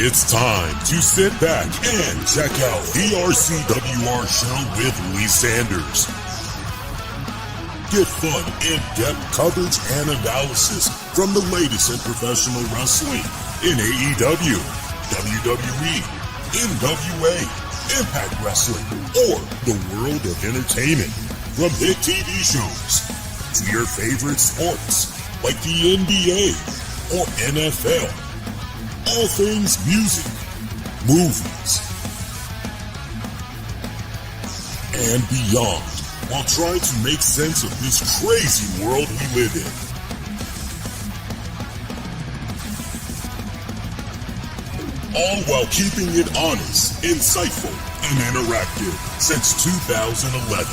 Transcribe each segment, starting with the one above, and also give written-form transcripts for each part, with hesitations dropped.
It's time to sit back and check out the RCWR show with Lee Sanders. Get fun, in-depth coverage and analysis from the latest in professional wrestling in AEW, WWE, NWA, Impact Wrestling, or the world of entertainment. From hit TV shows to your favorite sports like the NBA or NFL. All things music, movies, and beyond, while trying to make sense of this crazy world we live in. All while keeping it honest, insightful, and interactive since 2011.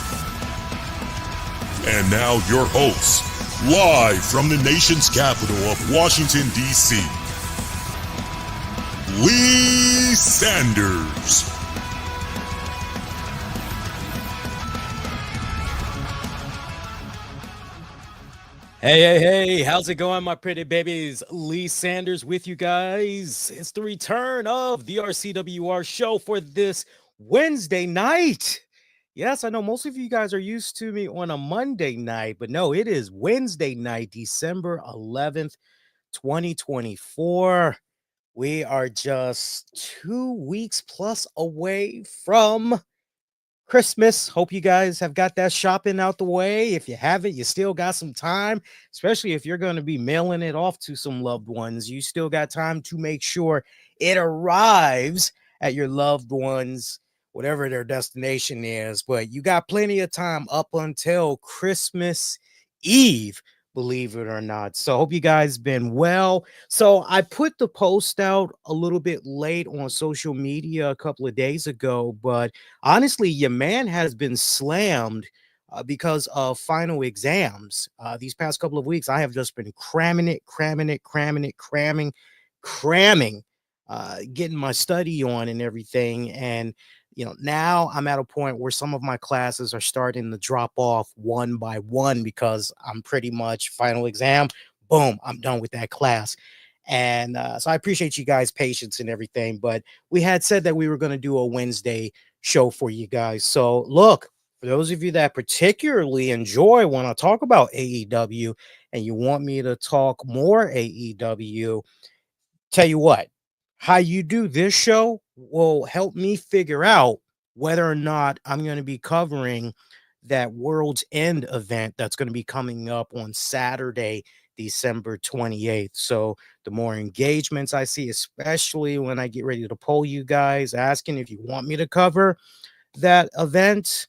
And now your hosts, live from the nation's capital of Washington, D.C., Lee Sanders. Hey, how's it going, my pretty babies? Lee Sanders with you guys. It's the return of the RCWR show for this Wednesday night. Yes, I know most of you guys are used to me on a Monday night, but no, it is Wednesday night, December 11th, 2024. We are just 2 weeks plus away from Christmas. Hope you guys have got that shopping out the way. If you haven't, you still got some time, especially if you're going to be mailing it off to some loved ones. You still got time to make sure it arrives at your loved ones, whatever their destination is. But you got plenty of time up until Christmas Eve, believe it or not. So hope you guys been well. So I put the post out a little bit late on social media a couple of days ago, but honestly, your man has been slammed because of final exams. These past couple of weeks, I have just been cramming, getting my study on and everything. And now I'm at a point where some of my classes are starting to drop off one by one because I'm pretty much final exam. Boom, I'm done with that class. And so I appreciate you guys' patience and everything. But we had said that we were going to do a Wednesday show for you guys. So look, for those of you that particularly enjoy when I talk about AEW and you want me to talk more AEW, tell you what, how you do this show will help me figure out whether or not I'm going to be covering that World's End event that's going to be coming up on Saturday, December 28th. So the more engagements I see, especially when I get ready to poll you guys asking if you want me to cover that event,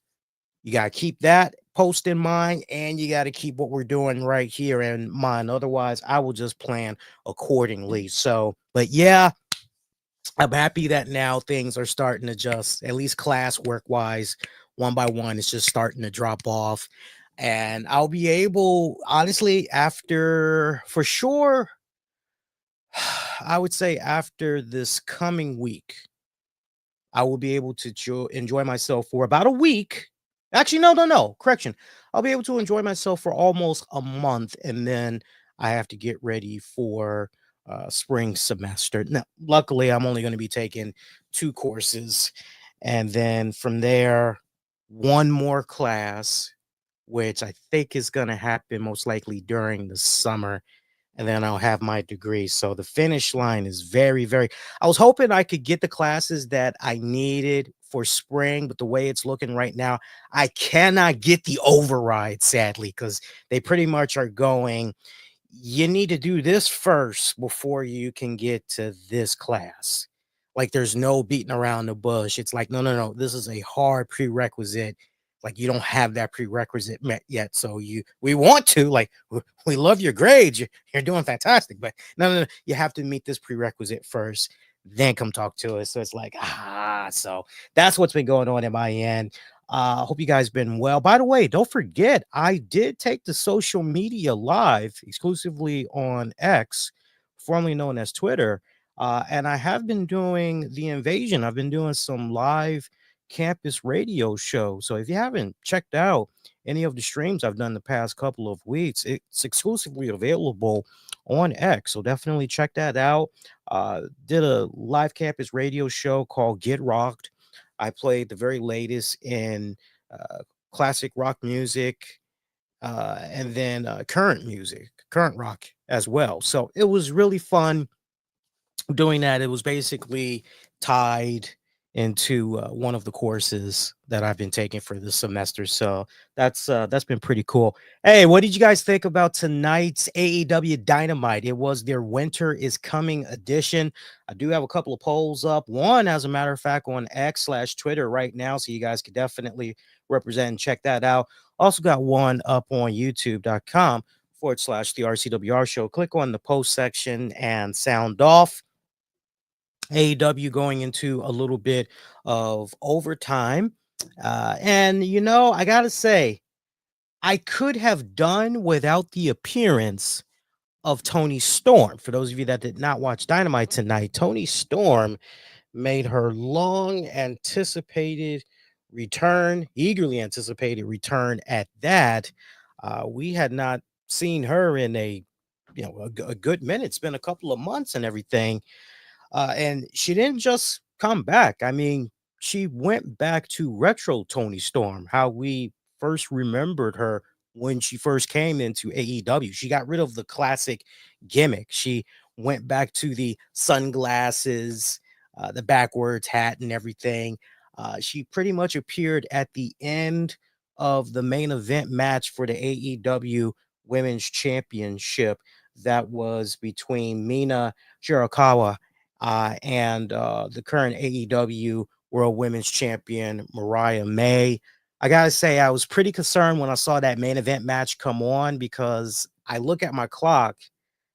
you got to keep that post in mind, and you got to keep what we're doing right here in mind. Otherwise, I will just plan accordingly. So, but yeah, I'm happy that now things are starting to just, at least classwork wise, one by one, it's just starting to drop off. And I'll be able, honestly, after, for sure, I would say after this coming week, I will be able to enjoy myself for about a week. Actually, no, correction. I'll be able to enjoy myself for almost a month, and then I have to get ready for spring semester. Now, luckily, I'm only going to be taking 2 courses, and then from there, one more class, which I think is going to happen most likely during the summer, and then I'll have my degree. So the finish line is very, very. I was hoping I could get the classes that I needed for spring, but the way it's looking right now, I cannot get the override, sadly, because they pretty much are going, you need to do this first before you can get to this class. Like there's no beating around the bush. It's like, no. This is a hard prerequisite. Like you don't have that prerequisite met yet. So we want to, like, we love your grades. You're doing fantastic, but no. You have to meet this prerequisite first, then come talk to us. So it's like, so that's what's been going on at my end. Hope you guys been well. By the way, don't forget, I did take the social media live exclusively on X, formerly known as Twitter. And I have been doing the invasion. I've been doing some live campus radio shows. So if you haven't checked out any of the streams I've done the past couple of weeks, it's exclusively available on X. So definitely check that out. Did a live campus radio show called Get Rocked. I played the very latest in classic rock music, and then current music, current rock as well. So it was really fun doing that. It was basically tied into one of the courses that I've been taking for this semester. So that's been pretty cool. Hey, what did you guys think about tonight's AEW Dynamite? It was their Winter is Coming edition. I do have a couple of polls up. One, as a matter of fact, on X/Twitter right now, so you guys could definitely represent and check that out. Also got one up on youtube.com/the RCWR show. Click on the post section and sound off. AEW going into a little bit of overtime. And, I got to say, I could have done without the appearance of Toni Storm. For those of you that did not watch Dynamite tonight, Toni Storm made her long anticipated return, eagerly anticipated return at that. We had not seen her in a good minute. It's been a couple of months and everything. And she didn't just come back. I mean, she went back to retro Toni Storm, how we first remembered her when she first came into AEW. She got rid of the classic gimmick. She went back to the sunglasses, the backwards hat, and everything. She pretty much appeared at the end of the main event match for the AEW Women's Championship that was between Mina, Shirakawa, and the current AEW World Women's Champion, Mariah May. I got to say, I was pretty concerned when I saw that main event match come on because I look at my clock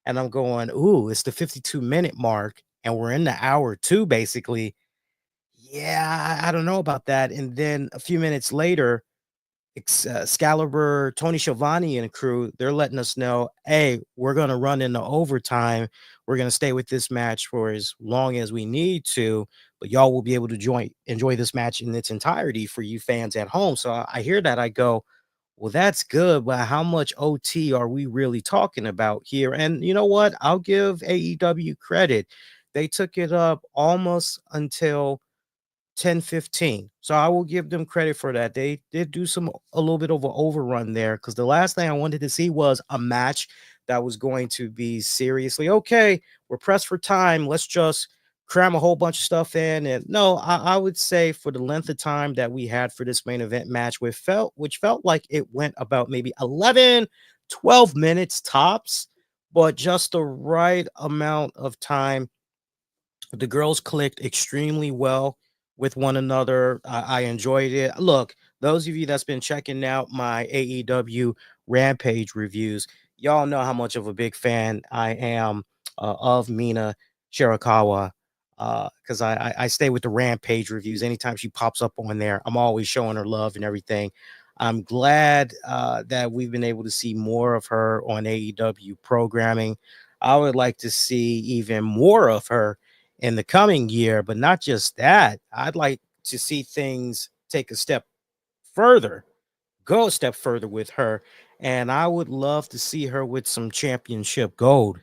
and I'm going, ooh, it's the 52-minute mark and we're in the hour two, basically. Yeah, I don't know about that. And then a few minutes later, Excalibur, Tony Schiavone and crew, they're letting us know, hey, we're going to run into overtime. We're going to stay with this match for as long as we need to, but y'all will be able to enjoy this match in its entirety for you fans at home. So I hear that. I go, well, that's good, but how much OT are we really talking about here? And you know what? I'll give AEW credit. They took it up almost until 10:15. So I will give them credit for that. They did do a little bit of an overrun there because the last thing I wanted to see was a match that was going to be seriously okay. We're pressed for time. Let's just cram a whole bunch of stuff in. And no, I would say for the length of time that we had for this main event match, which felt like it went about maybe 11, 12 minutes tops, but just the right amount of time. The girls clicked extremely well with one another. I enjoyed it. Look, those of you that's been checking out my AEW Rampage reviews, y'all know how much of a big fan I am of Mina Shirakawa. Because I stay with the Rampage reviews. Anytime she pops up on there, I'm always showing her love and everything. I'm glad that we've been able to see more of her on AEW programming. I would like to see even more of her in the coming year, but not just that. I'd like to see things take a step further, go a step further with her. And I would love to see her with some championship gold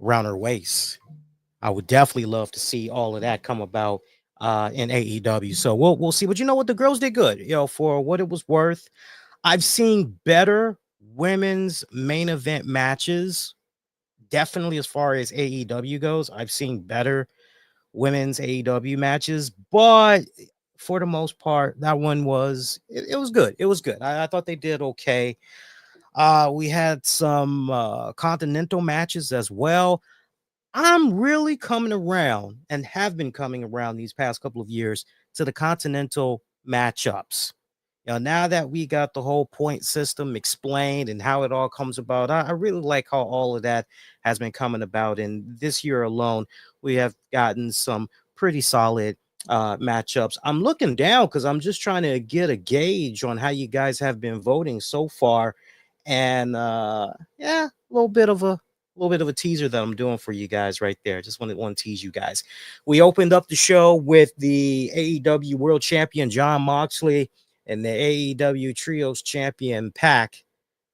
around her waist. I would definitely love to see all of that come about in AEW. So we'll see. But you know what? The girls did good, for what it was worth. I've seen better women's main event matches. Definitely as far as AEW goes, I've seen better women's AEW matches, but for the most part, that one was it was good. It was good. I thought they did okay. We had some Continental matches as well. I'm really coming around and have been coming around these past couple of years to the Continental matchups. Now that we got the whole point system explained and how it all comes about, I really like how all of that has been coming about. And this year alone, we have gotten some pretty solid matchups. I'm looking down because I'm just trying to get a gauge on how you guys have been voting so far. And yeah, a little bit of a teaser that I'm doing for you guys right there. Just want to tease you guys. We opened up the show with the AEW World Champion Jon Moxley and the AEW Trios Champion Pac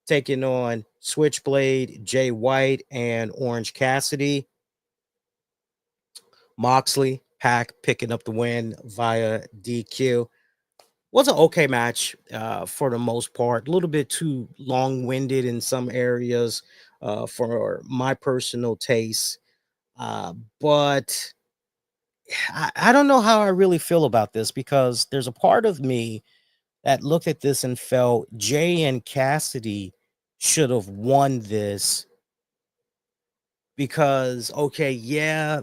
taking on Switchblade, Jay White, and Orange Cassidy. Moxley, Pac picking up the win via DQ. Was an okay match for the most part. A little bit too long-winded in some areas for my personal taste. But I don't know how I really feel about this, because there's a part of me that looked at this and felt Jay and Cassidy should have won this, because, okay, yeah,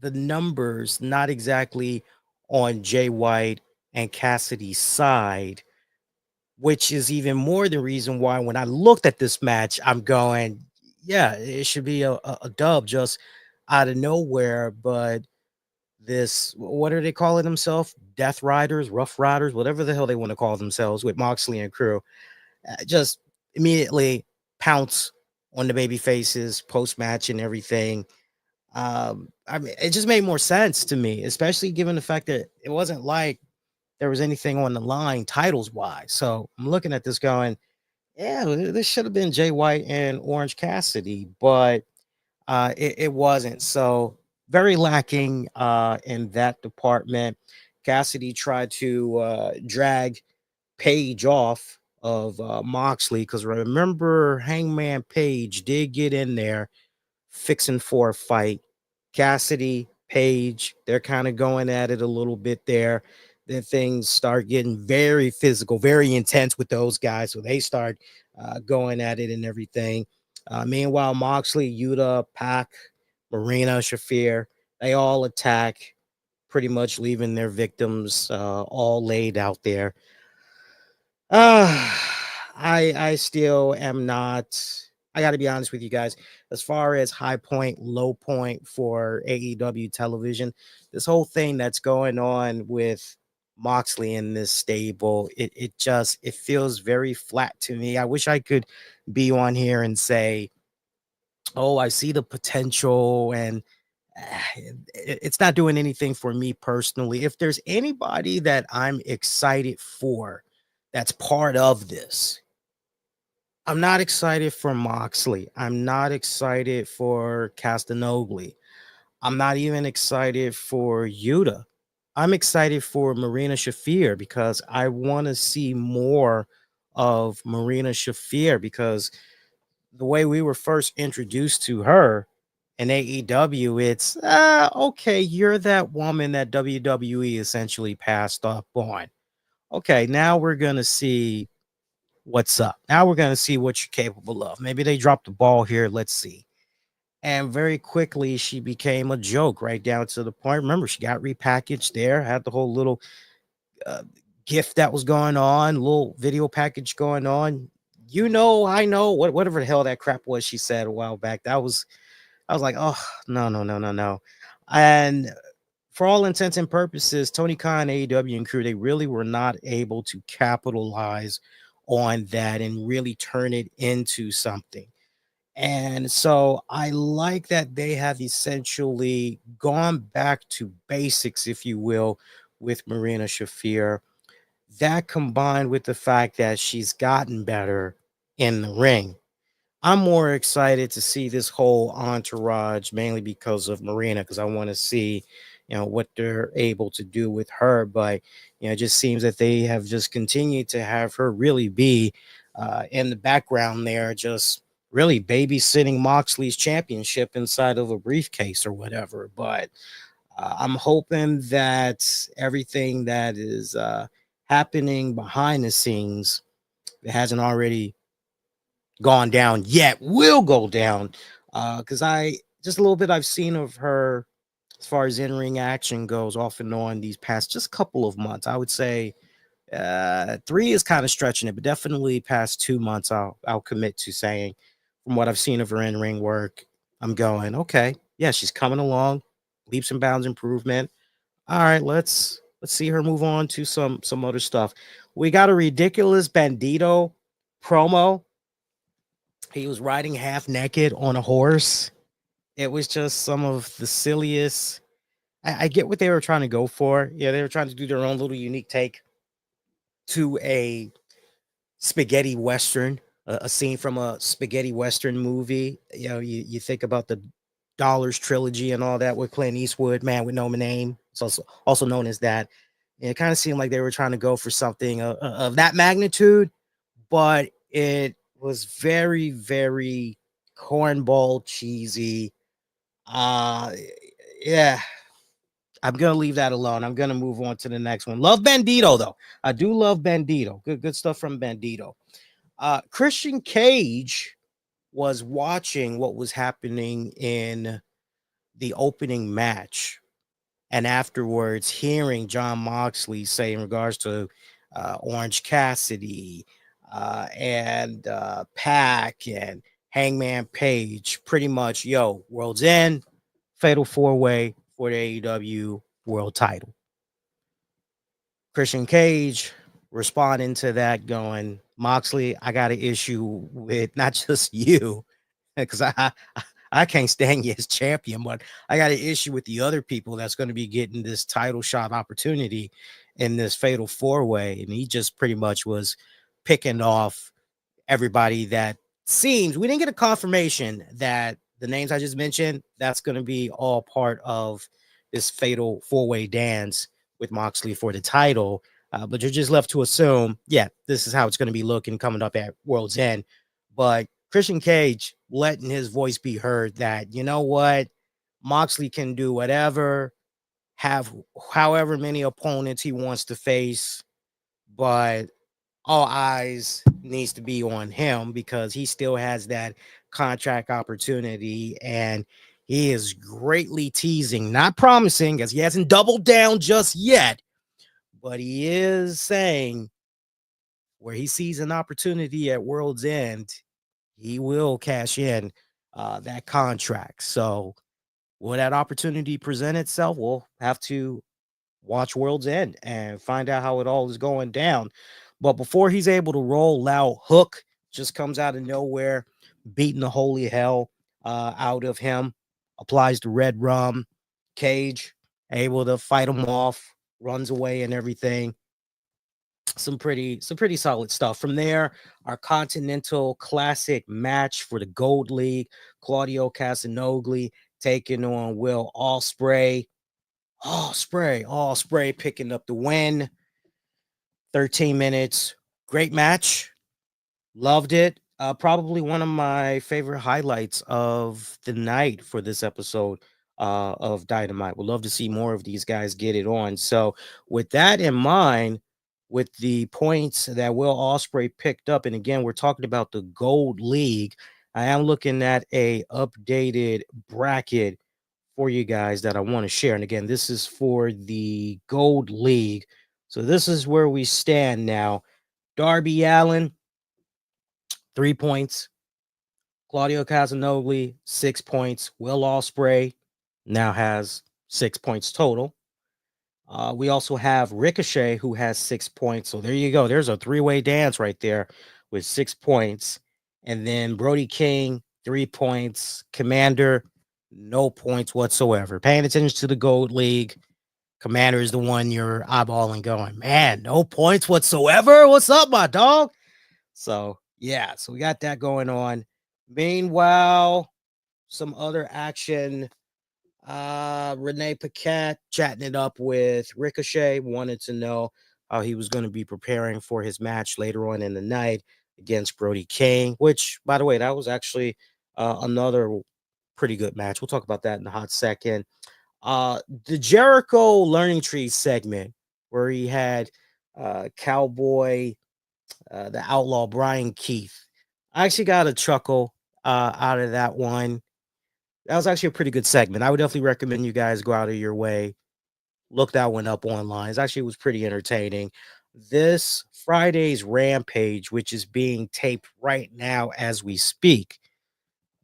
the numbers not exactly on Jay White and Cassidy's side, which is even more the reason why when I looked at this match, I'm going, yeah, it should be a dub just out of nowhere. But this, what are they calling themselves? Death Riders, Rough Riders, whatever the hell they want to call themselves, with Moxley and crew, just immediately pounce on the baby faces post match and everything. I mean, it just made more sense to me, especially given the fact that it wasn't like there was anything on the line titles wise. So I'm looking at this going, yeah, this should have been Jay White and Orange Cassidy, but it wasn't. So very lacking in that department. Cassidy tried to drag Page off of Moxley, because remember, Hangman Page did get in there fixing for a fight. Cassidy, Page, they're kind of going at it a little bit there. Then things start getting very physical, very intense with those guys. So they start going at it and everything. Meanwhile, Moxley, Yuta, Pac, Marina, Shafir, they all attack, pretty much leaving their victims all laid out there. Uh, I still am not. I got to be honest with you guys. As far as high point, low point for AEW television, this whole thing that's going on with Moxley in this stable, it just it feels very flat to me. I wish I could be on here and say, "Oh, I see the potential," and it's not doing anything for me personally. If there's anybody that I'm excited for, that's part of this, I'm not excited for Moxley. I'm not excited for Castagnoli. I'm not even excited for Yuta. I'm excited for Marina Shafir, because I want to see more of Marina Shafir, because the way we were first introduced to her in AEW, it's okay, you're that woman that WWE essentially passed up on. Okay, now we're gonna see what's up. Now we're gonna see what you're capable of. Maybe they dropped the ball here. Let's see. And very quickly, she became a joke, right down to the point. Remember, she got repackaged there, had the whole little uh, gift that was going on, little video package going on. You know, I know, whatever the hell that crap was she said a while back. I was like, oh, no, no, no, no, no. And for all intents and purposes, Tony Khan, AEW, and crew, they really were not able to capitalize on that and really turn it into something. And so I like that they have essentially gone back to basics, if you will, with Marina Shafir. That combined with the fact that she's gotten better in the ring, I'm more excited to see this whole entourage, mainly because of Marina, because I want to see, what they're able to do with her. But, it just seems that they have just continued to have her really be in the background there, just really babysitting Moxley's championship inside of a briefcase or whatever. But I'm hoping that everything that is happening behind the scenes that hasn't already gone down yet will go down, because I just a little bit I've seen of her as far as in-ring action goes off and on these past just couple of months. I would say 3 is kind of stretching it, but definitely past 2 months I'll commit to saying, from what I've seen of her in-ring work, I'm going, okay, yeah, she's coming along, leaps and bounds improvement. All right, let's see her move on to some other stuff. We got a ridiculous Bandito promo. He was riding half naked on a horse. It was just some of the silliest. I get what they were trying to go for. Yeah, they were trying to do their own little unique take to a spaghetti western. a scene from a spaghetti western movie. You know, you think about the Dollars trilogy and all that with Clint Eastwood, Man with No Name. It's also known as that. And it kind of seemed like they were trying to go for something of that magnitude, but it was very, very cornball cheesy. Uh, yeah, I'm gonna leave that alone. I'm gonna move on to the next one. Love Bandito though. I do love Bandito. Good stuff from Bandito. Christian Cage was watching what was happening in the opening match, and afterwards hearing John Moxley say in regards to Orange Cassidy and Pac and Hangman Page, pretty much, yo, World's End, Fatal 4-Way for the AEW World Title. Christian Cage responding to that, going, Moxley, I got an issue with not just you, because I can't stand you as champion, but I got an issue with the other people that's going to be getting this title shot opportunity in this fatal 4-way. And he just pretty much was picking off everybody that seems, we didn't get a confirmation that the names I just mentioned, that's going to be all part of this fatal 4-way dance with Moxley for the title. But you're just left to assume, yeah, this is how it's going to be looking coming up at World's End. But Christian Cage letting his voice be heard that, you know what, Moxley can do whatever, have however many opponents he wants to face, but all eyes needs to be on him because he still has that contract opportunity, and he is greatly teasing, not promising, as he hasn't doubled down just yet, but he is saying where he sees an opportunity at World's End, he will cash in that contract. So will that opportunity present itself? We'll have to watch World's End and find out how it all is going down. But before he's able to roll out, Hook just comes out of nowhere, beating the holy hell out of him, applies the red rum. Cage able to fight him off, runs away and everything. Some pretty solid stuff. From there, our Continental Classic match for the Gold League, Claudio Castagnoli taking on Will Ospreay. Ospreay picking up the win. 13 minutes. Great match. Loved it. Probably one of my favorite highlights of the night for this episode of Dynamite. Would love to see more of these guys get it on. So with that in mind, with the points that Will Ospreay picked up, and again, we're talking about the Gold League, I am looking at a updated bracket for you guys that I want to share. And again, this is for the Gold League. So this is where we stand now. Darby Allin, 3 points. Claudio Castagnoli, 6 points. Will Ospreay now has 6 points total. We also have Ricochet, who has 6 points. So there you go. There's a 3-way dance right there with 6 points. And then Brody King, 3 points. Commander, no points whatsoever. Paying attention to the Gold League. Commander is the one you're eyeballing going, man, no points whatsoever. What's up, my dog? So, yeah, so we got that going on. Meanwhile, some other action. Renee Paquette chatting it up with Ricochet, wanted to know how he was going to be preparing for his match later on in the night against Brody King, which, by the way, that was actually another pretty good match. We'll talk about that in a hot second. The Jericho Learning Tree segment where he had Cowboy, the Outlaw Brian Keith. I actually got a chuckle out of that one. That was actually a pretty good segment. I would definitely recommend you guys go out of your way, look that one up online. It actually was pretty entertaining. This Friday's Rampage, which is being taped right now as we speak,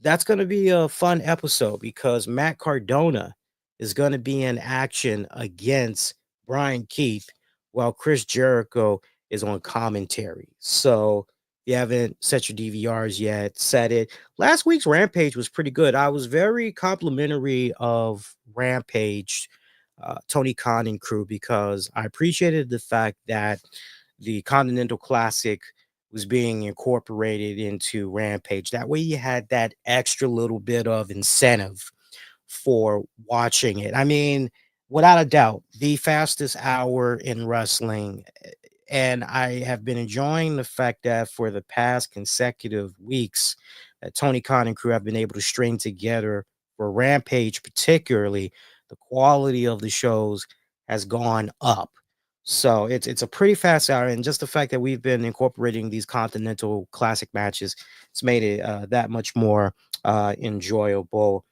that's going to be a fun episode because Matt Cardona is going to be in action against Brian Keith while Chris Jericho is on commentary. So if you haven't set your DVRs yet, set it. Last week's Rampage was pretty good. I was very complimentary of Rampage, Tony Khan and crew, because I appreciated the fact that the Continental Classic was being incorporated into Rampage. That way you had that extra little bit of incentive for watching it. I mean, without a doubt, the fastest hour in wrestling. And I have been enjoying the fact that for the past consecutive weeks, that Tony Khan and crew have been able to string together for Rampage, particularly the quality of the shows has gone up. So it's a pretty fast hour, and just the fact that we've been incorporating these Continental Classic matches, it's made it that much more enjoyable.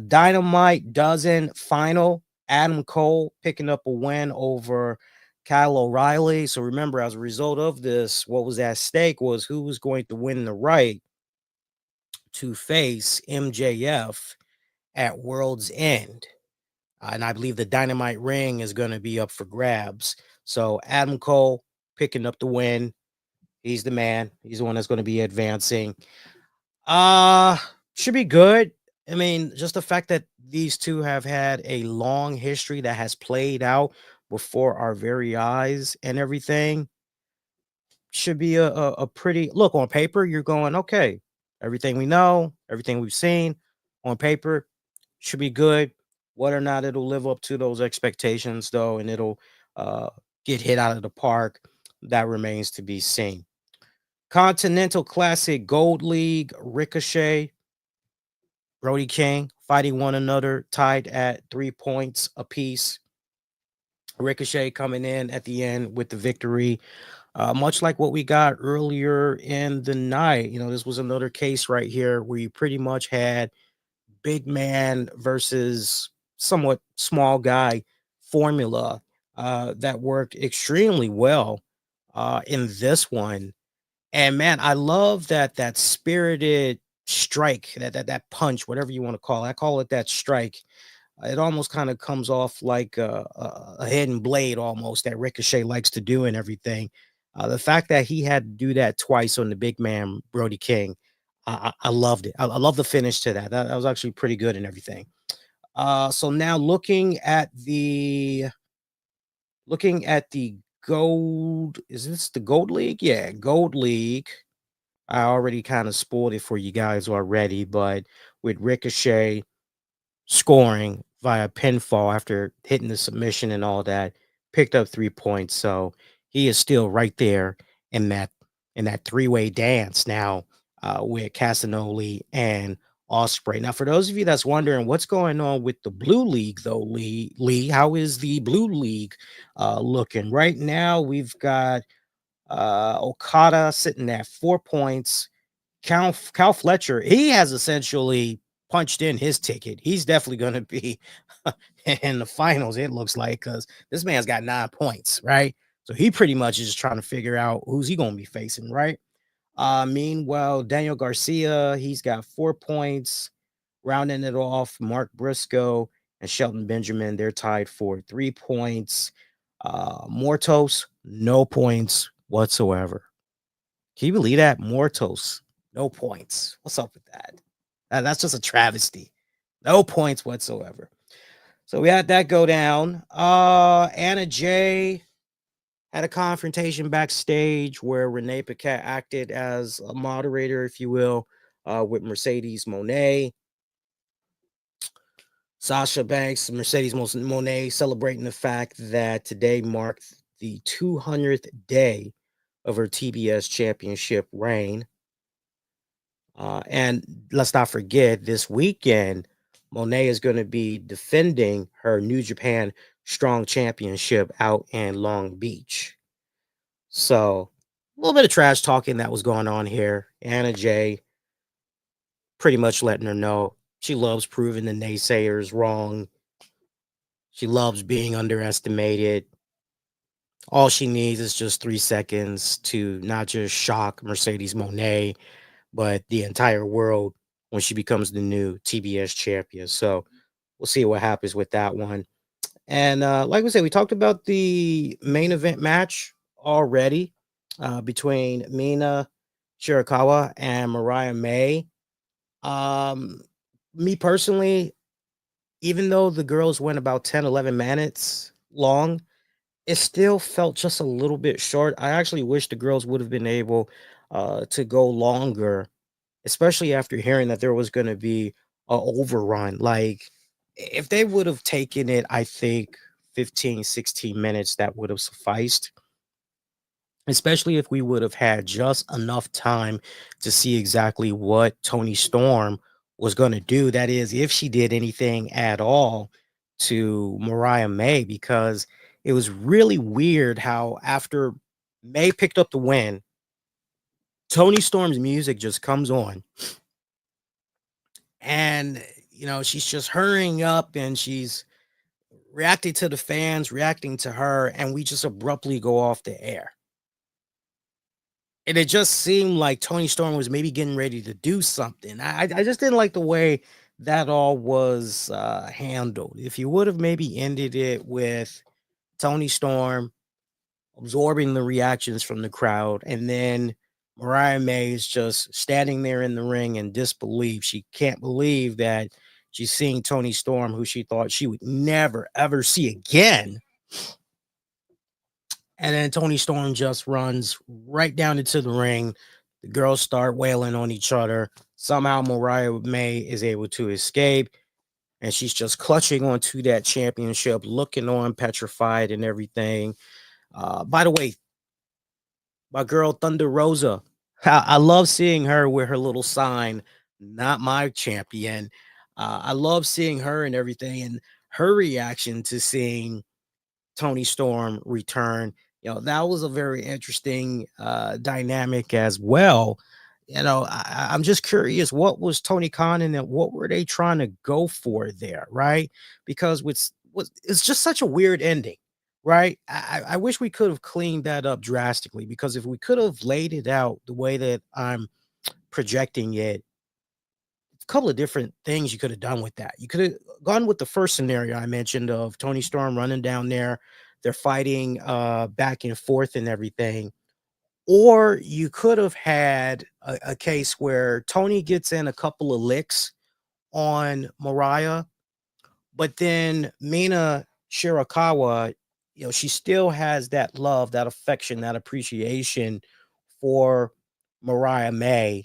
Dynamite dozen final. Adam Cole picking up a win over Kyle O'Reilly. So remember, as a result of this, what was at stake was who was going to win the right to face MJF at World's End. And I believe the Dynamite ring is going to be up for grabs. So Adam Cole picking up the win. He's the man. He's the one that's going to be advancing. Should be good. I mean, just the fact that these two have had a long history that has played out before our very eyes and everything should be a pretty look on paper. You're going, okay, everything we know, everything we've seen on paper should be good. Whether or not it'll live up to those expectations, though, and it'll uh, get hit out of the park, that remains to be seen. Continental Classic Gold League, Ricochet, Brody King fighting one another, tied at 3 points apiece. Ricochet coming in at the end with the victory, much like what we got earlier in the night. You know, this was another case right here where you pretty much had big man versus somewhat small guy formula that worked extremely well in this one. And man, I love that spirited strike, that punch, whatever you want to call it. I call it that strike. It almost kind of comes off like a hidden blade, almost that Ricochet likes to do and everything. The fact that he had to do that twice on the big man Brody King, I loved it. I love the finish to that. That was actually pretty good and everything. So now looking at the gold, is this the gold league? Yeah, gold league. I already kind of spoiled it for you guys already, but with Ricochet scoring via pinfall after hitting the submission and all that, picked up 3 points. So he is still right there in that three-way dance now with Castagnoli and Ospreay. Now, for those of you that's wondering what's going on with the Blue League, though, Lee, how is the Blue League looking right now? We've got Okada sitting at 4 points. Cal Fletcher, he has essentially punched in his ticket. He's definitely going to be in the finals, it looks like, because this man's got 9 points, right? So he pretty much is just trying to figure out who's he going to be facing, right? Meanwhile, Daniel Garcia, he's got 4 points. Rounding it off, Mark Briscoe and Shelton Benjamin, they're tied for 3 points. Mortos, no points whatsoever. Can you believe that? Mortos, no points. What's up with that? That's just a travesty. No points whatsoever. So we had that go down. Anna Jay had a confrontation backstage where Renee Paquette acted as a moderator, if you will, with Mercedes Moné. Sasha Banks, Mercedes Moné, celebrating the fact that today marked the 200th day of her TBS championship reign. And let's not forget, this weekend, Monet is going to be defending her New Japan Strong Championship out in Long Beach. So, a little bit of trash talking that was going on here. Anna Jay pretty much letting her know she loves proving the naysayers wrong. She loves being underestimated. All she needs is just 3 seconds to not just shock Mercedes Moné, but the entire world when she becomes the new TBS champion. So we'll see what happens with that one. And like we said, we talked about the main event match already between Mina, Shirakawa, and Mariah May. Me personally, even though the girls went about 10, 11 minutes long, it still felt just a little bit short. I actually wish the girls would have been able to go longer, especially after hearing that there was going to be a overrun. Like if they would have taken it, I think 15, 16 minutes, that would have sufficed, especially if we would have had just enough time to see exactly what Tony Storm was going to do. That is, if she did anything at all to Mariah May, because it was really weird how after May picked up the win, Tony Storm's music just comes on, and she's just hurrying up and she's reacting to the fans, reacting to her, and we just abruptly go off the air. And it just seemed like Tony Storm was maybe getting ready to do something. I just didn't like the way that all was handled. If you would have maybe ended it with Tony Storm absorbing the reactions from the crowd, and then Mariah May is just standing there in the ring in disbelief. She can't believe that she's seeing Tony Storm, who she thought she would never, ever see again. And then Tony Storm just runs right down into the ring. The girls start wailing on each other. Somehow Mariah May is able to escape, and she's just clutching onto that championship, looking on petrified and everything. By the way, my girl Thunder Rosa, I love seeing her with her little sign, "Not my champion." I love seeing her and everything, and her reaction to seeing Tony Storm return. That was a very interesting dynamic as well. I'm just curious, what was Tony Khan and what were they trying to go for there, right? Because it's just such a weird ending, right? I wish we could have cleaned that up drastically, because if we could have laid it out the way that I'm projecting it, a couple of different things you could have done with that. You could have gone with the first scenario I mentioned of Tony Storm running down there. They're fighting back and forth and everything. Or you could have had a case where Tony gets in a couple of licks on Mariah, but then Mina Shirakawa, she still has that love, that affection, that appreciation for Mariah May.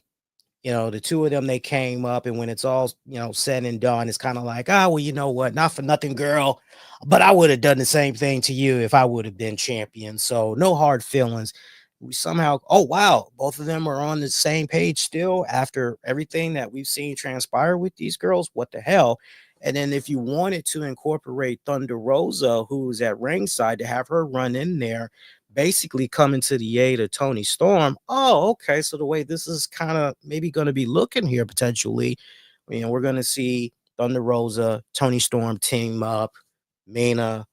The two of them, they came up, and when it's all, said and done, it's kind of like, well, you know what? Not for nothing, girl, but I would have done the same thing to you if I would have been champion. So no hard feelings. We somehow, oh, wow, both of them are on the same page still after everything that we've seen transpire with these girls. What the hell? And then if you wanted to incorporate Thunder Rosa, who's at ringside, to have her run in there, basically coming to the aid of Tony Storm. Oh, okay. So the way this is kind of maybe going to be looking here potentially, we're going to see Thunder Rosa, Tony Storm team up, Mina,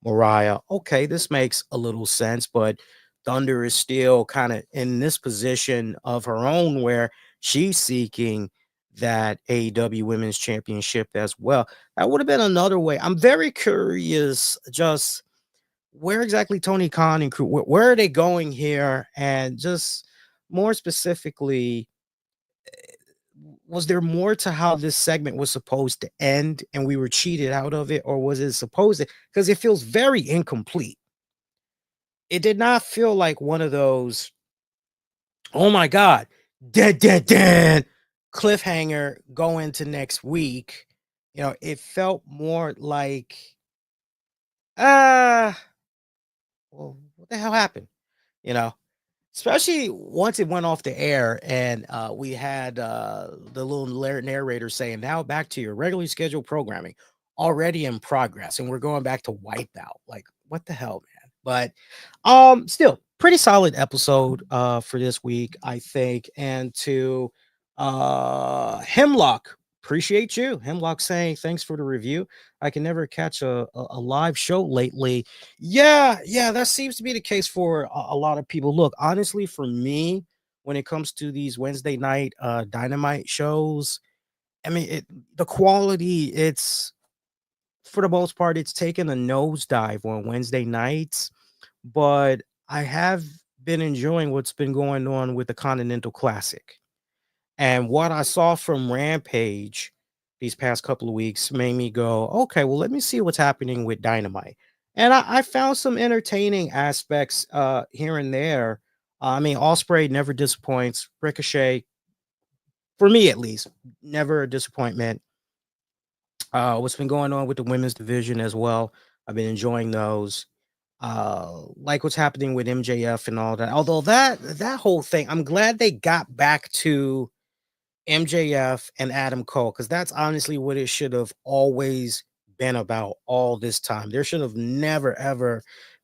Mariah. Okay, this makes a little sense, but Thunder is still kind of in this position of her own where she's seeking that AEW Women's Championship as well. That would have been another way. I'm very curious just where exactly Tony Khan and crew, where are they going here? And just more specifically, was there more to how this segment was supposed to end and we were cheated out of it? Or was it supposed to? Because it feels very incomplete. It did not feel like one of those, oh my God, dead, cliffhanger going to next week. It felt more like, well, what the hell happened? You know, Especially once it went off the air and we had the little narrator saying, now back to your regularly scheduled programming, already in progress. And we're going back to Wipeout. Like, what the hell, man? But still, pretty solid episode for this week, I think. And to Hemlock, appreciate you. Hemlock saying, thanks for the review. I can never catch a live show lately. Yeah, that seems to be the case for a lot of people. Look, honestly, for me, when it comes to these Wednesday night Dynamite shows, I mean, the quality, it's for the most part, it's taken a nosedive on Wednesday nights, but I have been enjoying what's been going on with the Continental Classic. And what I saw from Rampage these past couple of weeks made me go, okay, well, let me see what's happening with Dynamite. And I found some entertaining aspects here and there. I mean, Ospreay never disappoints. Ricochet, for me at least, never a disappointment. What's been going on with the women's division as well? I've been enjoying those. Like what's happening with MJF and all that. Although that whole thing, I'm glad they got back to MJF and Adam Cole, because that's honestly what it should have always been about all this time. There should have never ever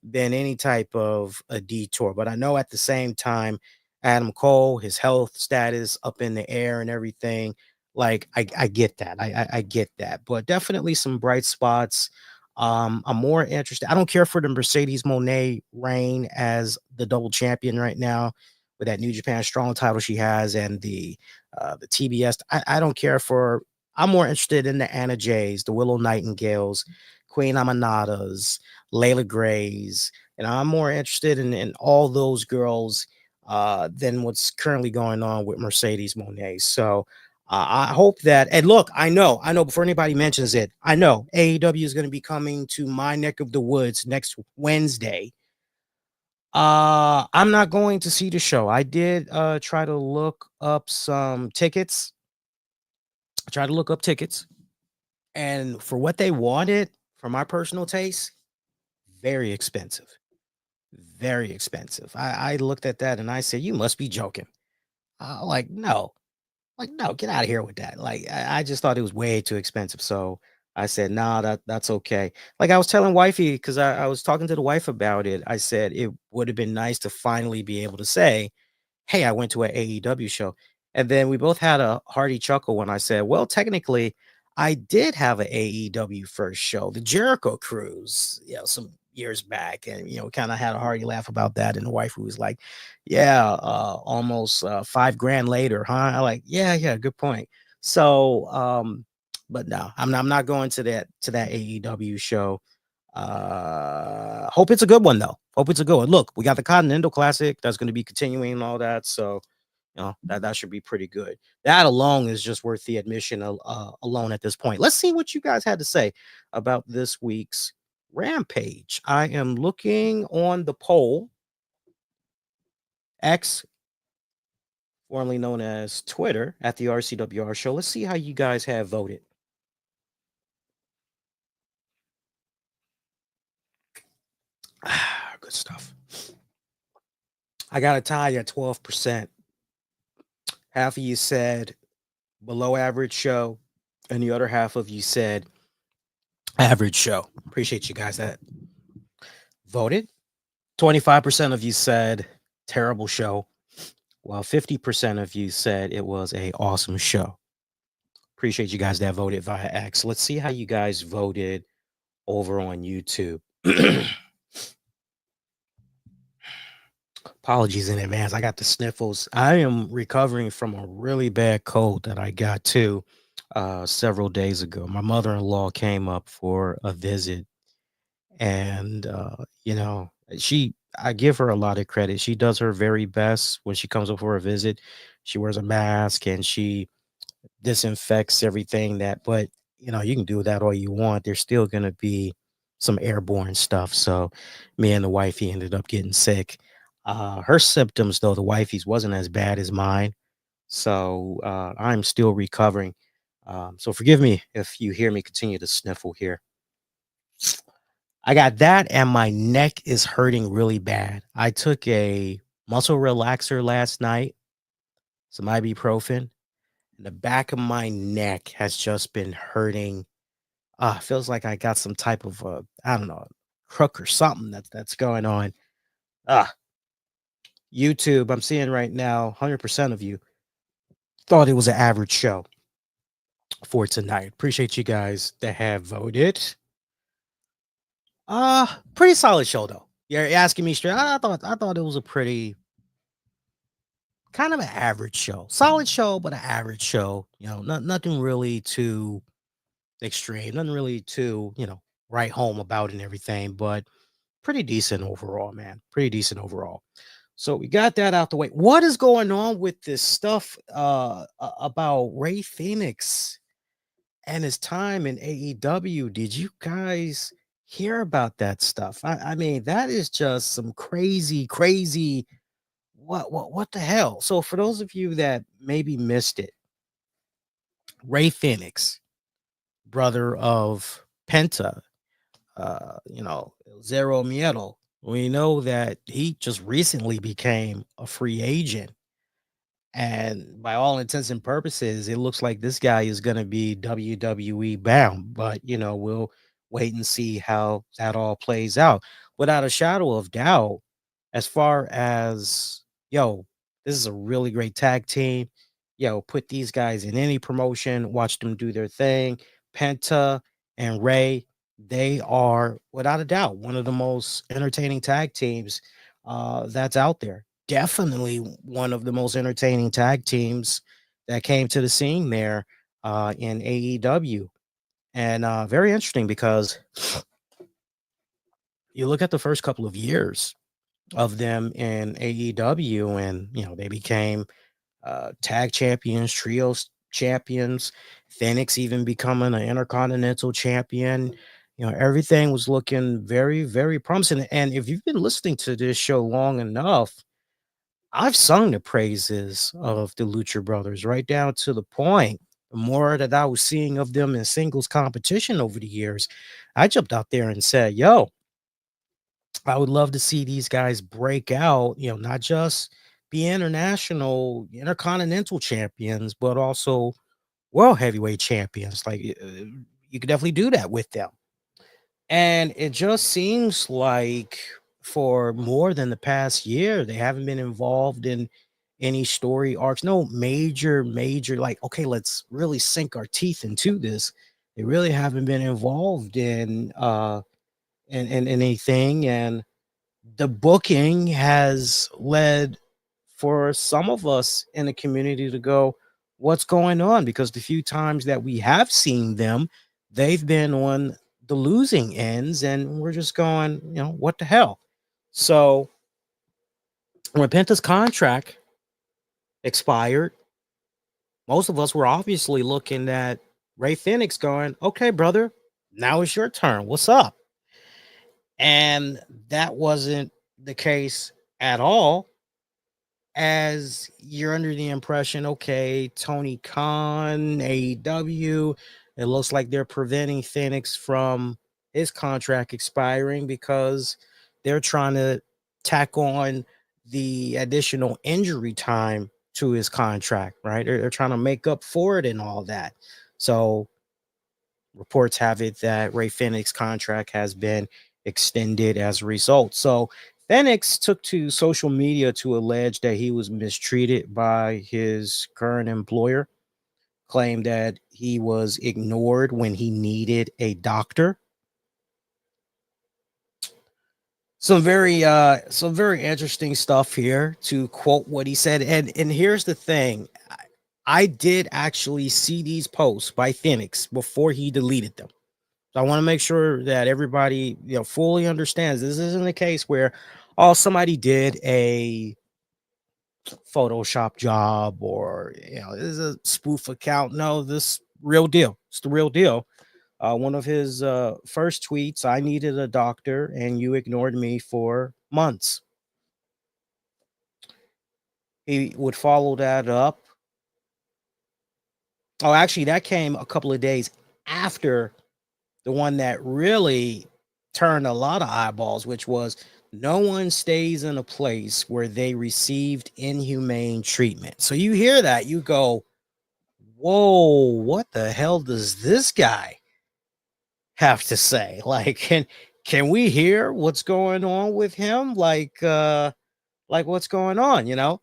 been any type of a detour. But I know at the same time, Adam Cole, his health status up in the air and everything. Like I get that. I get that. But definitely some bright spots. I'm more interested. I don't care for the Mercedes Moné reign as the double champion right now with that New Japan Strong title she has and the TBS. I don't care for. I'm more interested in the Anna Jays, the Willow Nightingales, Queen Amanda's, Layla Grays, and I'm more interested in all those girls than what's currently going on with Mercedes Moné. So I hope that. And look, I know. Before anybody mentions it, I know AEW is going to be coming to my neck of the woods next Wednesday. I'm not going to see the show. I did try to look up some tickets. I tried to look up tickets, and for what they wanted, for my personal taste, very expensive. Very expensive. I looked at that and I said, "You must be joking." No, no, get out of here with that. Like I just thought it was way too expensive. So I said, "Nah, that's okay." Like I was telling wifey, because I was talking to the wife about it. I said it would have been nice to finally be able to say, "Hey, I went to an AEW show." And then we both had a hearty chuckle when I said, "Well, technically, I did have an AEW first show, the Jericho Cruise, some years back." And, kind of had a hearty laugh about that. And the wife who was like, "Yeah, almost 5 grand later, huh?" I'm like, yeah, good point. So, but no, I'm not going to that AEW show. Hope it's a good one though. Hope it's a good one. Look, we got the Continental Classic that's going to be continuing and all that, so that should be pretty good. That alone is just worth the admission alone at this point. Let's see what you guys had to say about this week's Rampage. I am looking on the poll, X, formerly known as Twitter, at the RCWR show. Let's see how you guys have voted. Good stuff. I got a tie at 12%. Half of you said below average show, and the other half of you said average show. Appreciate you guys that voted. 25% of you said terrible show, while 50% of you said it was a awesome show. Appreciate you guys that voted via X. Let's see how you guys voted over on YouTube. Apologies in advance. I got the sniffles. I am recovering from a really bad cold that I got too several days ago. My mother-in-law came up for a visit, and I give her a lot of credit. She does her very best when she comes up for a visit. She wears a mask and she disinfects everything but you can do that all you want. There's still going to be some airborne stuff. So me and the wifey ended up getting sick. Her symptoms, though, the wifey's wasn't as bad as mine. So I'm still recovering. So forgive me if you hear me continue to sniffle here. I got that, and my neck is hurting really bad. I took a muscle relaxer last night, some ibuprofen, and the back of my neck has just been hurting. Feels like I got some type of I don't know, crook or something that's going on. YouTube, I'm seeing right now, 100% of you thought it was an average show for tonight. Appreciate you guys that have voted. Pretty solid show though. You're asking me straight. I thought it was a pretty kind of an average show. Solid show, but an average show. Nothing really too extreme, nothing really too, right home about and everything, but pretty decent overall, man. Pretty decent overall. So we got that out the way. What is going on with this stuff about Rey Fenix and his time in AEW? Did you guys hear about that stuff. I mean, that is just some crazy, crazy. What the hell? So, for those of you that maybe missed it, Rey Fenix, brother of Penta, Zero Miedo. We know that he just recently became a free agent. And by all intents and purposes, it looks like this guy is going to be WWE bound. But, we'll wait and see how that all plays out. Without a shadow of doubt, as far as, this is a really great tag team. Put these guys in any promotion, watch them do their thing. Penta and Ray, they are, without a doubt, one of the most entertaining tag teams that's out there. Definitely one of the most entertaining tag teams that came to the scene there in AEW. And very interesting because you look at the first couple of years of them in AEW, and they became tag champions, trios champions, Phoenix even becoming an intercontinental champion. Everything was looking very, very promising. And if you've been listening to this show long enough, I've sung the praises of the Lucha Brothers right down to the point. The more that I was seeing of them in singles competition over the years, I jumped out there and said, yo, I would love to see these guys break out, not just be international, intercontinental champions, but also world heavyweight champions. Like, you could definitely do that with them. And it just seems like for more than the past year, they haven't been involved in any story arcs, no major, like, okay, let's really sink our teeth into this. They really haven't been involved in anything. And the booking has led for some of us in the community to go, what's going on? Because the few times that we have seen them, they've been on the losing ends, and we're just going, what the hell? So when Penta's contract expired, most of us were obviously looking at Rey Fenix going, okay, brother, now it's your turn. What's up? And that wasn't the case at all, as you're under the impression, okay, Tony Khan, AEW, it looks like they're preventing Phoenix from his contract expiring because they're trying to tack on the additional injury time to his contract, right? They're trying to make up for it and all that. So reports have it that Rey Fenix contract has been extended as a result. So Fenix took to social media to allege that he was mistreated by his current employer, claimed that he was ignored when he needed a doctor. Some very interesting stuff here, to quote what he said. And here's the thing. I did actually see these posts by Phoenix before he deleted them. So I want to make sure that everybody, fully understands this isn't a case where, somebody did a Photoshop job, or, this is a spoof account. No, this real deal. It's the real deal. One of his first tweets, I needed a doctor and you ignored me for months. He would follow that up. Oh, actually, that came a couple of days after the one that really turned a lot of eyeballs, which was, no one stays in a place where they received inhumane treatment. So you hear that, you go, whoa, what the hell does this guy have to say? Like, can we hear what's going on with him? Like what's going on,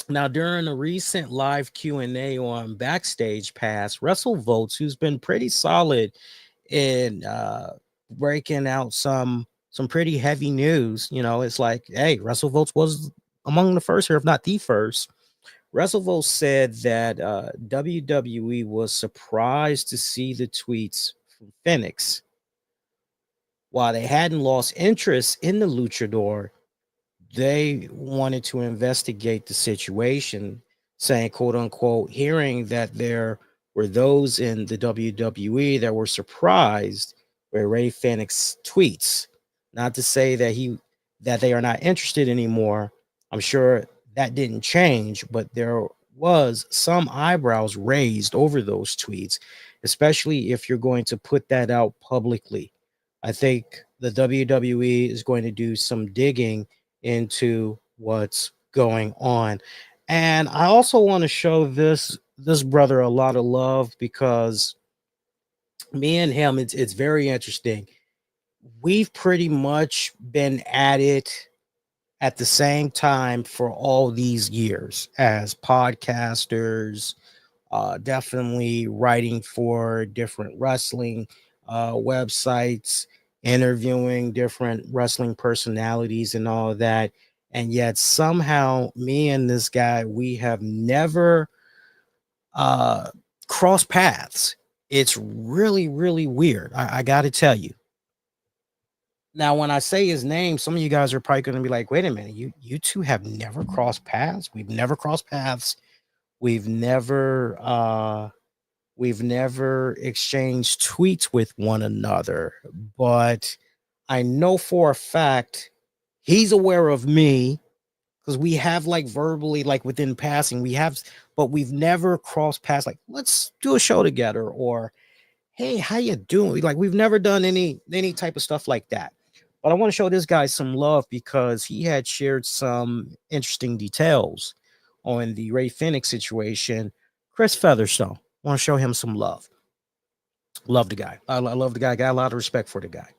Now, during a recent live Q&A on Backstage Pass, WrestleVotes, who's been pretty solid in breaking out some pretty heavy news, it's like, hey, WrestleVotes was among the first here, if not the first. WrestleVotes said that WWE was surprised to see the tweets from Phoenix. While they hadn't lost interest in the luchador, they wanted to investigate the situation, saying, quote unquote, hearing that there were those in the WWE that were surprised where Rey Fenix tweets. Not to say that they are not interested anymore. I'm sure that didn't change, but there was some eyebrows raised over those tweets, especially if you're going to put that out publicly. I think the WWE is going to do some digging into what's going on. And I also want to show this brother a lot of love because me and him, it's very interesting. We've pretty much been at it at the same time for all these years as podcasters, definitely writing for different wrestling websites, interviewing different wrestling personalities and all of that. And yet somehow me and this guy, we have never uh crossed paths. It's really, really weird. I gotta tell you. Now, when I say his name, some of you guys are probably going to be like, "Wait a minute, you two have never crossed paths. We've never crossed paths. We've never we've never exchanged tweets with one another." But I know for a fact he's aware of me because we have like verbally, like within passing, we have, but we've never crossed paths. Like, let's do a show together, or hey, how you doing? Like, we've never done any type of stuff like that. But I want to show this guy some love because he had shared some interesting details on the Rey Fenix situation. Chris Featherstone, want to show him some love. Love the guy. I love the guy. Got a lot of respect for the guy.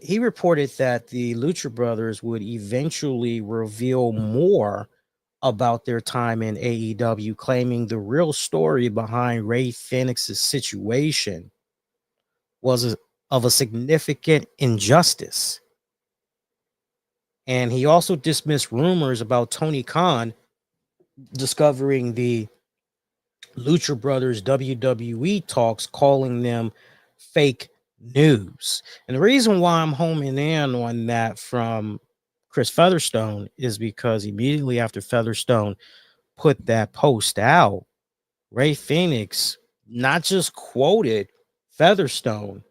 He reported that the Lucha Brothers would eventually reveal more about their time in AEW, claiming the real story behind Rey Fenix's situation was of a significant injustice. And he also dismissed rumors about Tony Khan discovering the Lucha Brothers WWE talks, calling them fake news. And the reason why I'm homing in on that from Chris Featherstone is because immediately after Featherstone put that post out, Rey Fenix not just quoted Featherstone,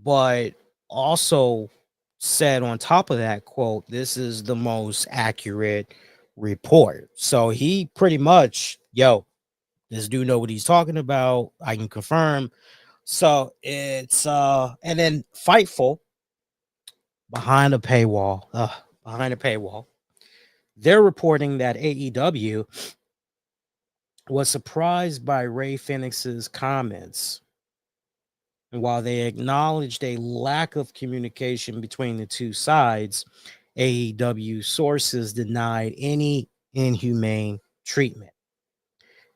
but also said on top of that quote, "This is the most accurate report." So he pretty much, yo, this dude know what he's talking about. I can confirm. So it's and then Fightful behind a paywall, behind a paywall. They're reporting that AEW was surprised by Rey Fenix's comments. And while they acknowledged a lack of communication between the two sides, AEW sources denied any inhumane treatment.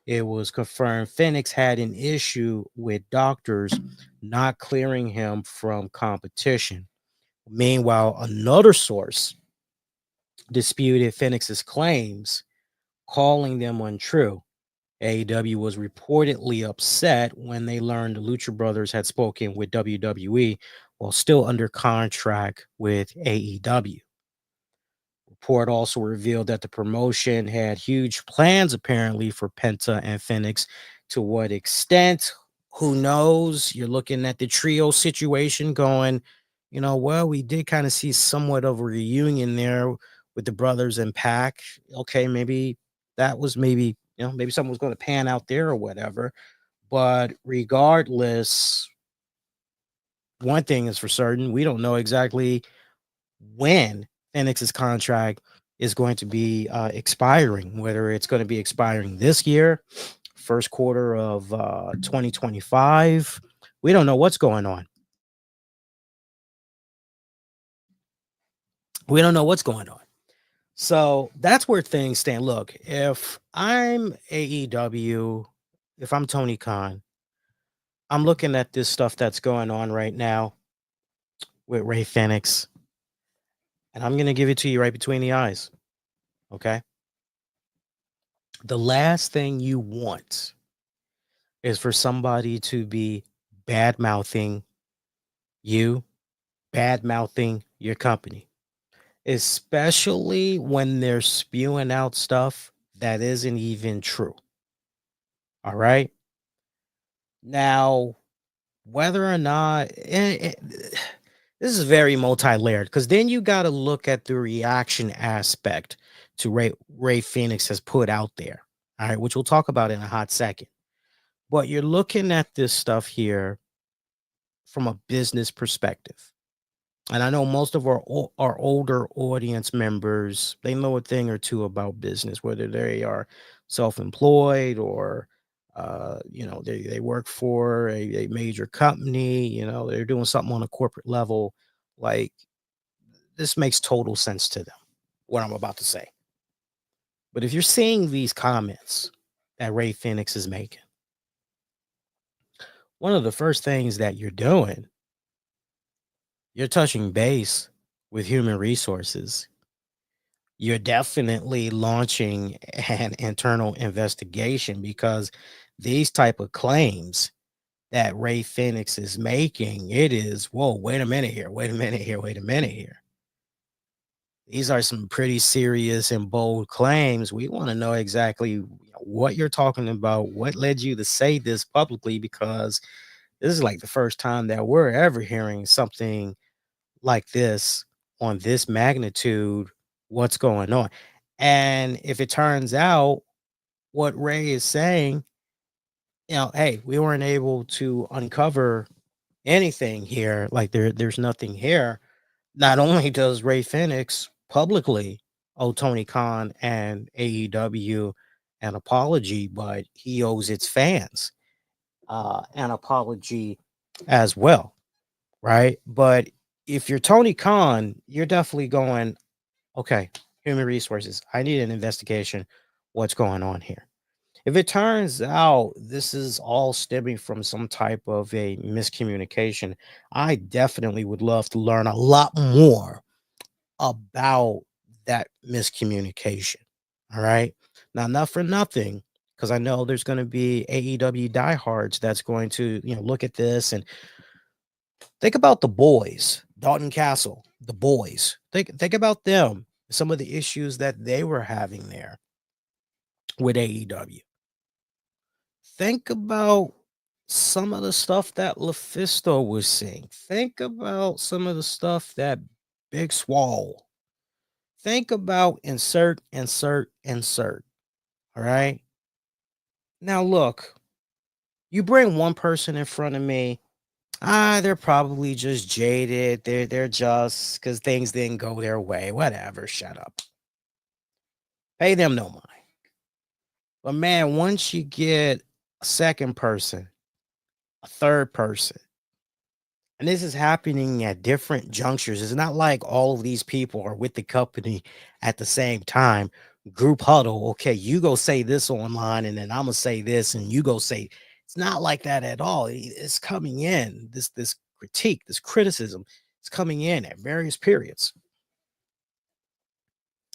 It was confirmed Fenix had an issue with doctors not clearing him from competition. Meanwhile, another source disputed Fenix's claims, calling them untrue. AEW was reportedly upset when they learned the Lucha Brothers had spoken with WWE while still under contract with AEW. Report also revealed that the promotion had huge plans apparently for Penta and Fenix. To what extent? Who knows? You're looking at the trio situation going, well, we did kind of see somewhat of a reunion there with the brothers and Pac. Okay, maybe that was maybe something was going to pan out there or whatever. But regardless, one thing is for certain, we don't know exactly when Fenix's contract is going to be expiring, whether it's going to be expiring this year, first quarter of 2025. We don't know what's going on. We don't know what's going on. So that's where things stand. Look, if I'm AEW, if I'm Tony Khan, I'm looking at this stuff that's going on right now with Rey Fenix, and I'm going to give it to you right between the eyes. Okay. The last thing you want is for somebody to be bad mouthing you, bad mouthing your company, especially when they're spewing out stuff that isn't even true. All right. Now, whether or not this is very multi-layered, because then you got to look at the reaction aspect to Ray Phoenix has put out there. All right, which we'll talk about in a hot second. But you're looking at this stuff here from a business perspective. And I know most of our older audience members, they know a thing or two about business, whether they are self-employed or they work for a major company, they're doing something on a corporate level. Like, this makes total sense to them, what I'm about to say. But if you're seeing these comments that Ray Phoenix is making, one of the first things that you're doing, you're touching base with human resources. You're definitely launching an internal investigation, because these type of claims that Ray Phoenix is making, it is, whoa, wait a minute here, wait a minute here, wait a minute here. These are some pretty serious and bold claims. We want to know exactly what you're talking about, what led you to say this publicly, because this is like the first time that we're ever hearing something like this on this magnitude. What's going on? And if it turns out what Ray is saying, hey, we weren't able to uncover anything here, like there's nothing here. Not only does Ray Phoenix publicly owe Tony Khan and AEW an apology, but he owes its fans an apology as well, right? But if you're Tony Khan, you're definitely going, okay, human resources, I need an investigation. What's going on here? If it turns out this is all stemming from some type of a miscommunication, I definitely would love to learn a lot more about that miscommunication. All right. Now, not for nothing, because I know there's going to be AEW diehards that's going to, look at this and think about the boys, Dalton Castle, the boys. Think about them, some of the issues that they were having there with AEW. Think about some of the stuff that LuFisto was saying. Think about some of the stuff that Big Swole. Think about insert. All right. Now, look, you bring one person in front of me. They're probably just jaded. They're just because things didn't go their way. Whatever. Shut up. Pay them no mind. But man, once you get a second person, a third person, and this is happening at different junctures. It's not like all of these people are with the company at the same time. Group huddle. Okay, you go say this online, and then I'm gonna say this, and you go say. It's not like that at all. It's coming in. This critique, this criticism, is coming in at various periods.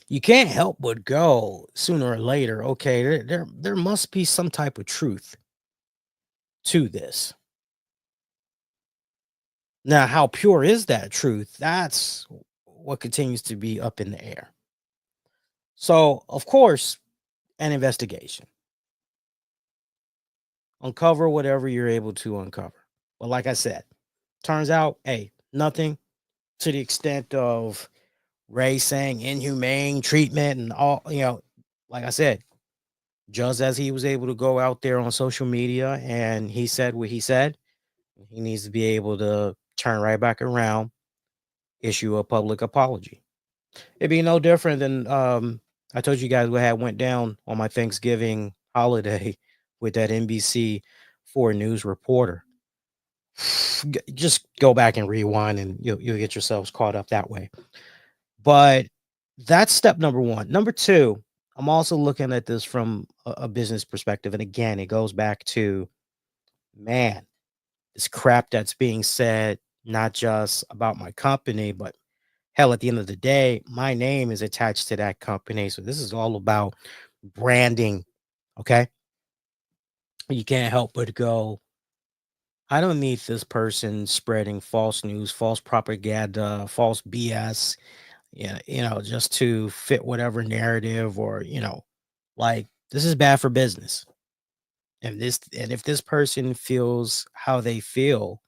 You can't help but go sooner or later. Okay, there must be some type of truth to this. Now, how pure is that truth? That's what continues to be up in the air. So, of course, an investigation. Uncover whatever you're able to uncover. But like I said, turns out, hey, nothing to the extent of Ray saying inhumane treatment and all, like I said, just as he was able to go out there on social media and he said what he said, he needs to be able to turn right back around, issue a public apology. It'd be no different than I told you guys what had went down on my Thanksgiving holiday with that NBC 4 news reporter. Just go back and rewind and you'll get yourselves caught up that way. But that's step number one. Number two, I'm also looking at this from a business perspective. And again, it goes back to, man, this crap that's being said, not just about my company, but hell, at the end of the day, my name is attached to that company. So this is all about branding. Okay. You can't help but go, I don't need this person spreading false news, false propaganda, false BS, just to fit whatever narrative or, like, this is bad for business. And if this person feels how they feel,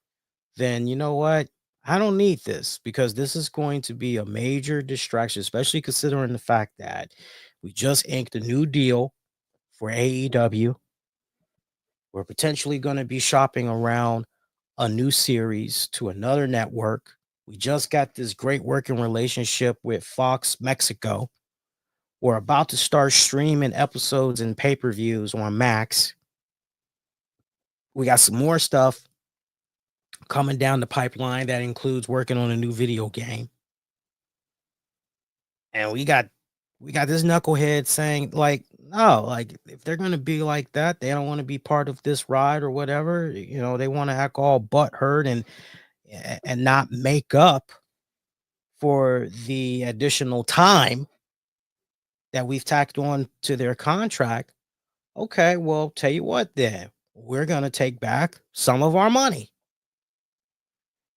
then you know what? I don't need this because this is going to be a major distraction, especially considering the fact that we just inked a new deal for AEW. We're potentially going to be shopping around a new series to another network. We just got this great working relationship with Fox Mexico. We're about to start streaming episodes and pay-per-views on Max. We got some more stuff coming down the pipeline that includes working on a new video game. And we got this knucklehead saying, like, no, like if they're gonna be like that, they don't want to be part of this ride or whatever. They want to act all butthurt and not make up for the additional time that we've tacked on to their contract. Okay, well, tell you what, then we're gonna take back some of our money.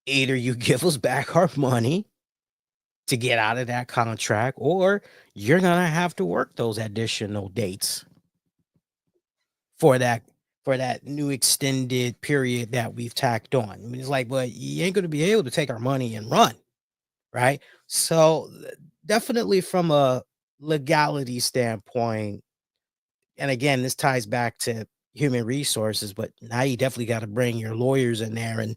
Either you give us back our money to get out of that contract, or you're gonna have to work those additional dates for that new extended period that we've tacked on. I mean, it's like, but you ain't gonna be able to take our money and run, right? So definitely from a legality standpoint, and again, this ties back to human resources, but now you definitely got to bring your lawyers in there and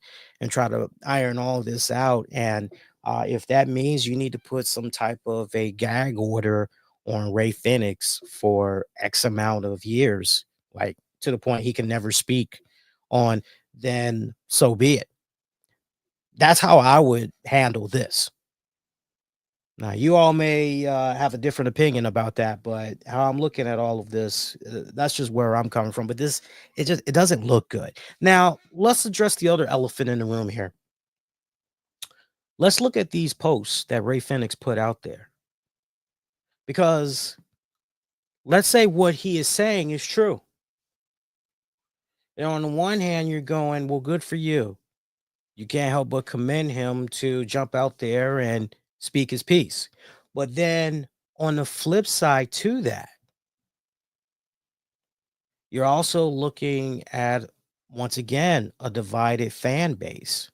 try to iron all this out. And if that means you need to put some type of a gag order on Rey Fenix for X amount of years, like to the point he can never speak on, then so be it. That's how I would handle this. Now, you all may have a different opinion about that, but how I'm looking at all of this, that's just where I'm coming from. But it doesn't look good. Now, let's address the other elephant in the room here. Let's look at these posts that Rey Fenix put out there. Because let's say what he is saying is true. On the one hand, you're going, well, good for you. You can't help but commend him to jump out there and speak his piece. But then on the flip side to that, you're also looking at, once again, a divided fan base.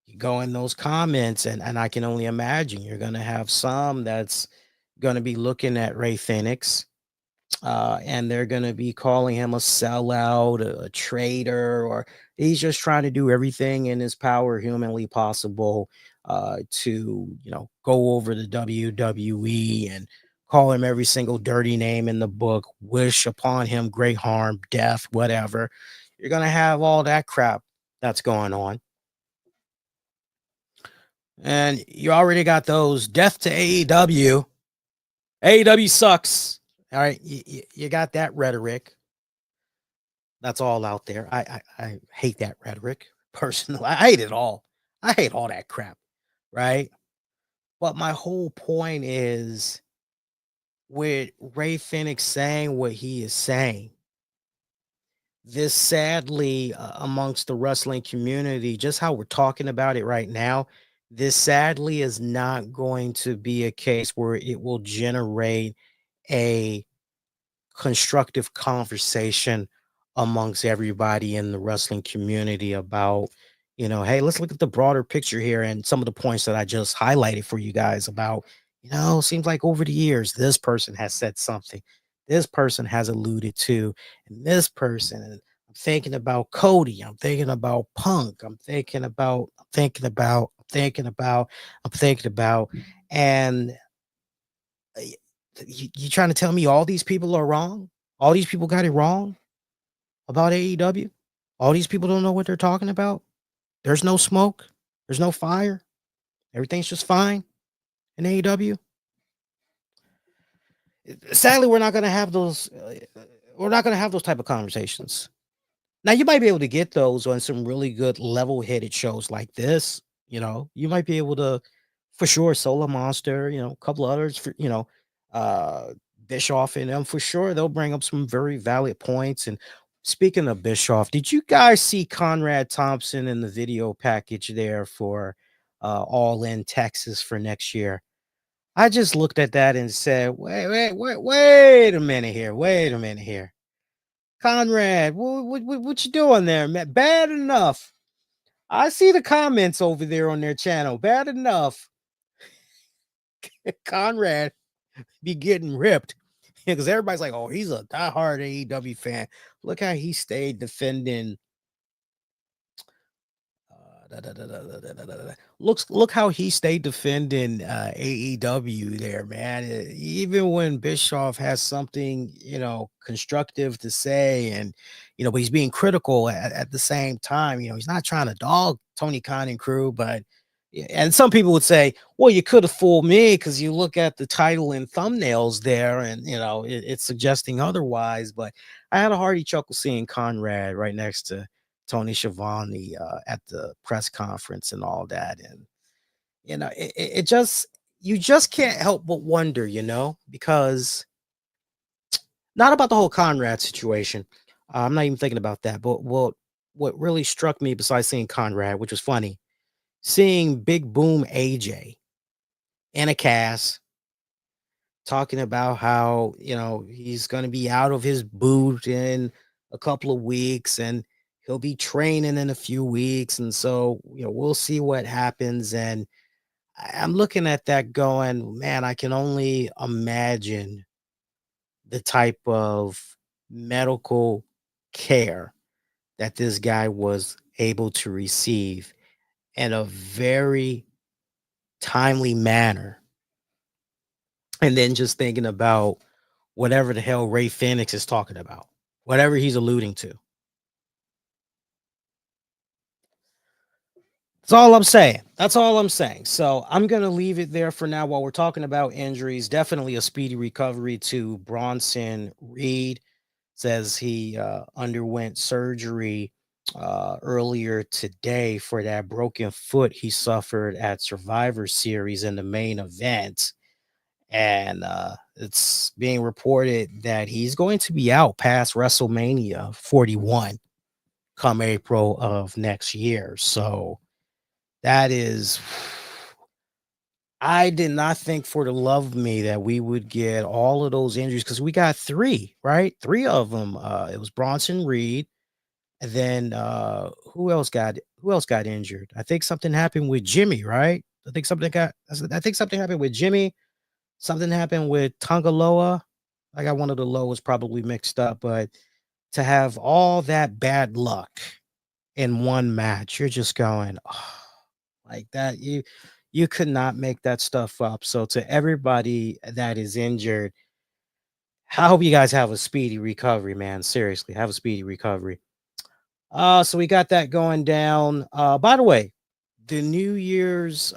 You go in those comments, and I can only imagine you're going to have some that's going to be looking at Rey Fenix, and they're going to be calling him a sellout, a traitor, or he's just trying to do everything in his power humanly possible to, go over the WWE and call him every single dirty name in the book, wish upon him great harm, death, whatever. You're going to have all that crap that's going on. And you already got those death to AEW. AEW sucks. All right. You got that rhetoric. That's all out there. I hate that rhetoric personally. I hate it all. I hate all that crap. Right. But my whole point is, with Rey Fenix saying what he is saying, this sadly, amongst the wrestling community, just how we're talking about it right now, this sadly is not going to be a case where it will generate a constructive conversation amongst everybody in the wrestling community about, hey, let's look at the broader picture here and some of the points that I just highlighted for you guys about, seems like over the years, this person has said something, this person has alluded to, and this person, and I'm thinking about Cody, I'm thinking about Punk, I'm thinking about, and you trying to tell me all these people are wrong? All these people got it wrong about AEW? All these people don't know what they're talking about? There's no smoke. There's no fire. Everything's just fine in AEW. Sadly, we're not going to have those. We're not going to have those type of conversations. Now, you might be able to get those on some really good level-headed shows like this. You might be able to, for sure, Solar Monster, a couple others, for, Bischoff and them, for sure, they'll bring up some very valid points. And speaking of Bischoff, did you guys see Conrad Thompson in the video package there for All In Texas for next year? I just looked at that and said, wait a minute here. Conrad, what you doing there, man? Bad enough. I see the comments over there on their channel. Bad enough. Conrad be getting ripped because everybody's like, oh, he's a diehard AEW fan. Look how he stayed defending. Look how he stayed defending AEW there, man. Even when Bischoff has something, constructive to say, and but he's being critical at the same time. He's not trying to dog Tony Khan and crew, but and some people would say, well, you could have fooled me because you look at the title and thumbnails there, and it's suggesting otherwise. But I had a hearty chuckle seeing Conrad right next to Tony Schiavone at the press conference and all that. And, it just, you just can't help but wonder, because not about the whole Conrad situation. I'm not even thinking about that. But what really struck me besides seeing Conrad, which was funny, seeing Big Boom AJ in a cast talking about how, he's going to be out of his boot in a couple of weeks and he'll be training in a few weeks. And so, we'll see what happens. And I'm looking at that going, man, I can only imagine the type of medical care that this guy was able to receive in a very timely manner. And then just thinking about whatever the hell Rey Fenix is talking about, whatever he's alluding to. That's all I'm saying. That's all I'm saying. So I'm going to leave it there for now while we're talking about injuries. Definitely a speedy recovery to Bronson Reed. Says he underwent surgery earlier today for that broken foot he suffered at Survivor Series in the main event. And it's being reported that he's going to be out past WrestleMania 41 come April of next year. So that is, I did not think for the love of me that we would get all of those injuries because we got three, right? Three of them. It was Bronson Reed. And then who else got injured? I think something happened with Jimmy, right? I think something happened with Jimmy. Something happened with Tongaloa. I got one of the lows probably mixed up, but to have all that bad luck in one match, you're just going, oh, like that. You could not make that stuff up. So to everybody that is injured, I hope you guys have a speedy recovery, man. Seriously, have a speedy recovery. So we got that going down. By the way, the New Year's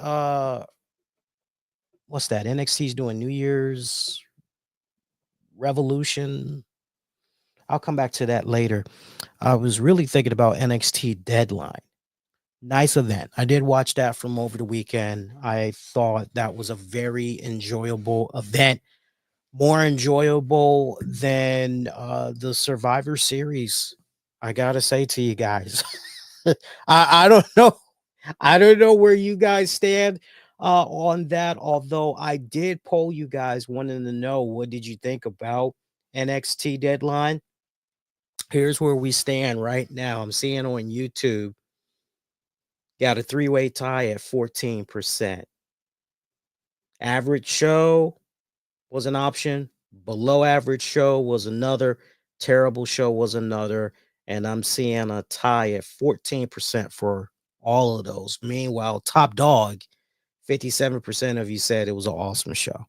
what's that? NXT's doing New Year's Revolution. I'll come back to that later. I was really thinking about NXT Deadline. Nice event. I did watch that from over the weekend. I thought that was a very enjoyable event. More enjoyable than the Survivor Series. I gotta say to you guys. I don't know. I don't know where you guys stand on that. Although I did poll you guys wanting to know what did you think about NXT Deadline. Here's where we stand right now. I'm seeing on YouTube, got a three-way tie at 14%. Average show was an option. Below average show was another. Terrible show was another. And I'm seeing a tie at 14% for all of those. Meanwhile, top dog, 57% of you said it was an awesome show.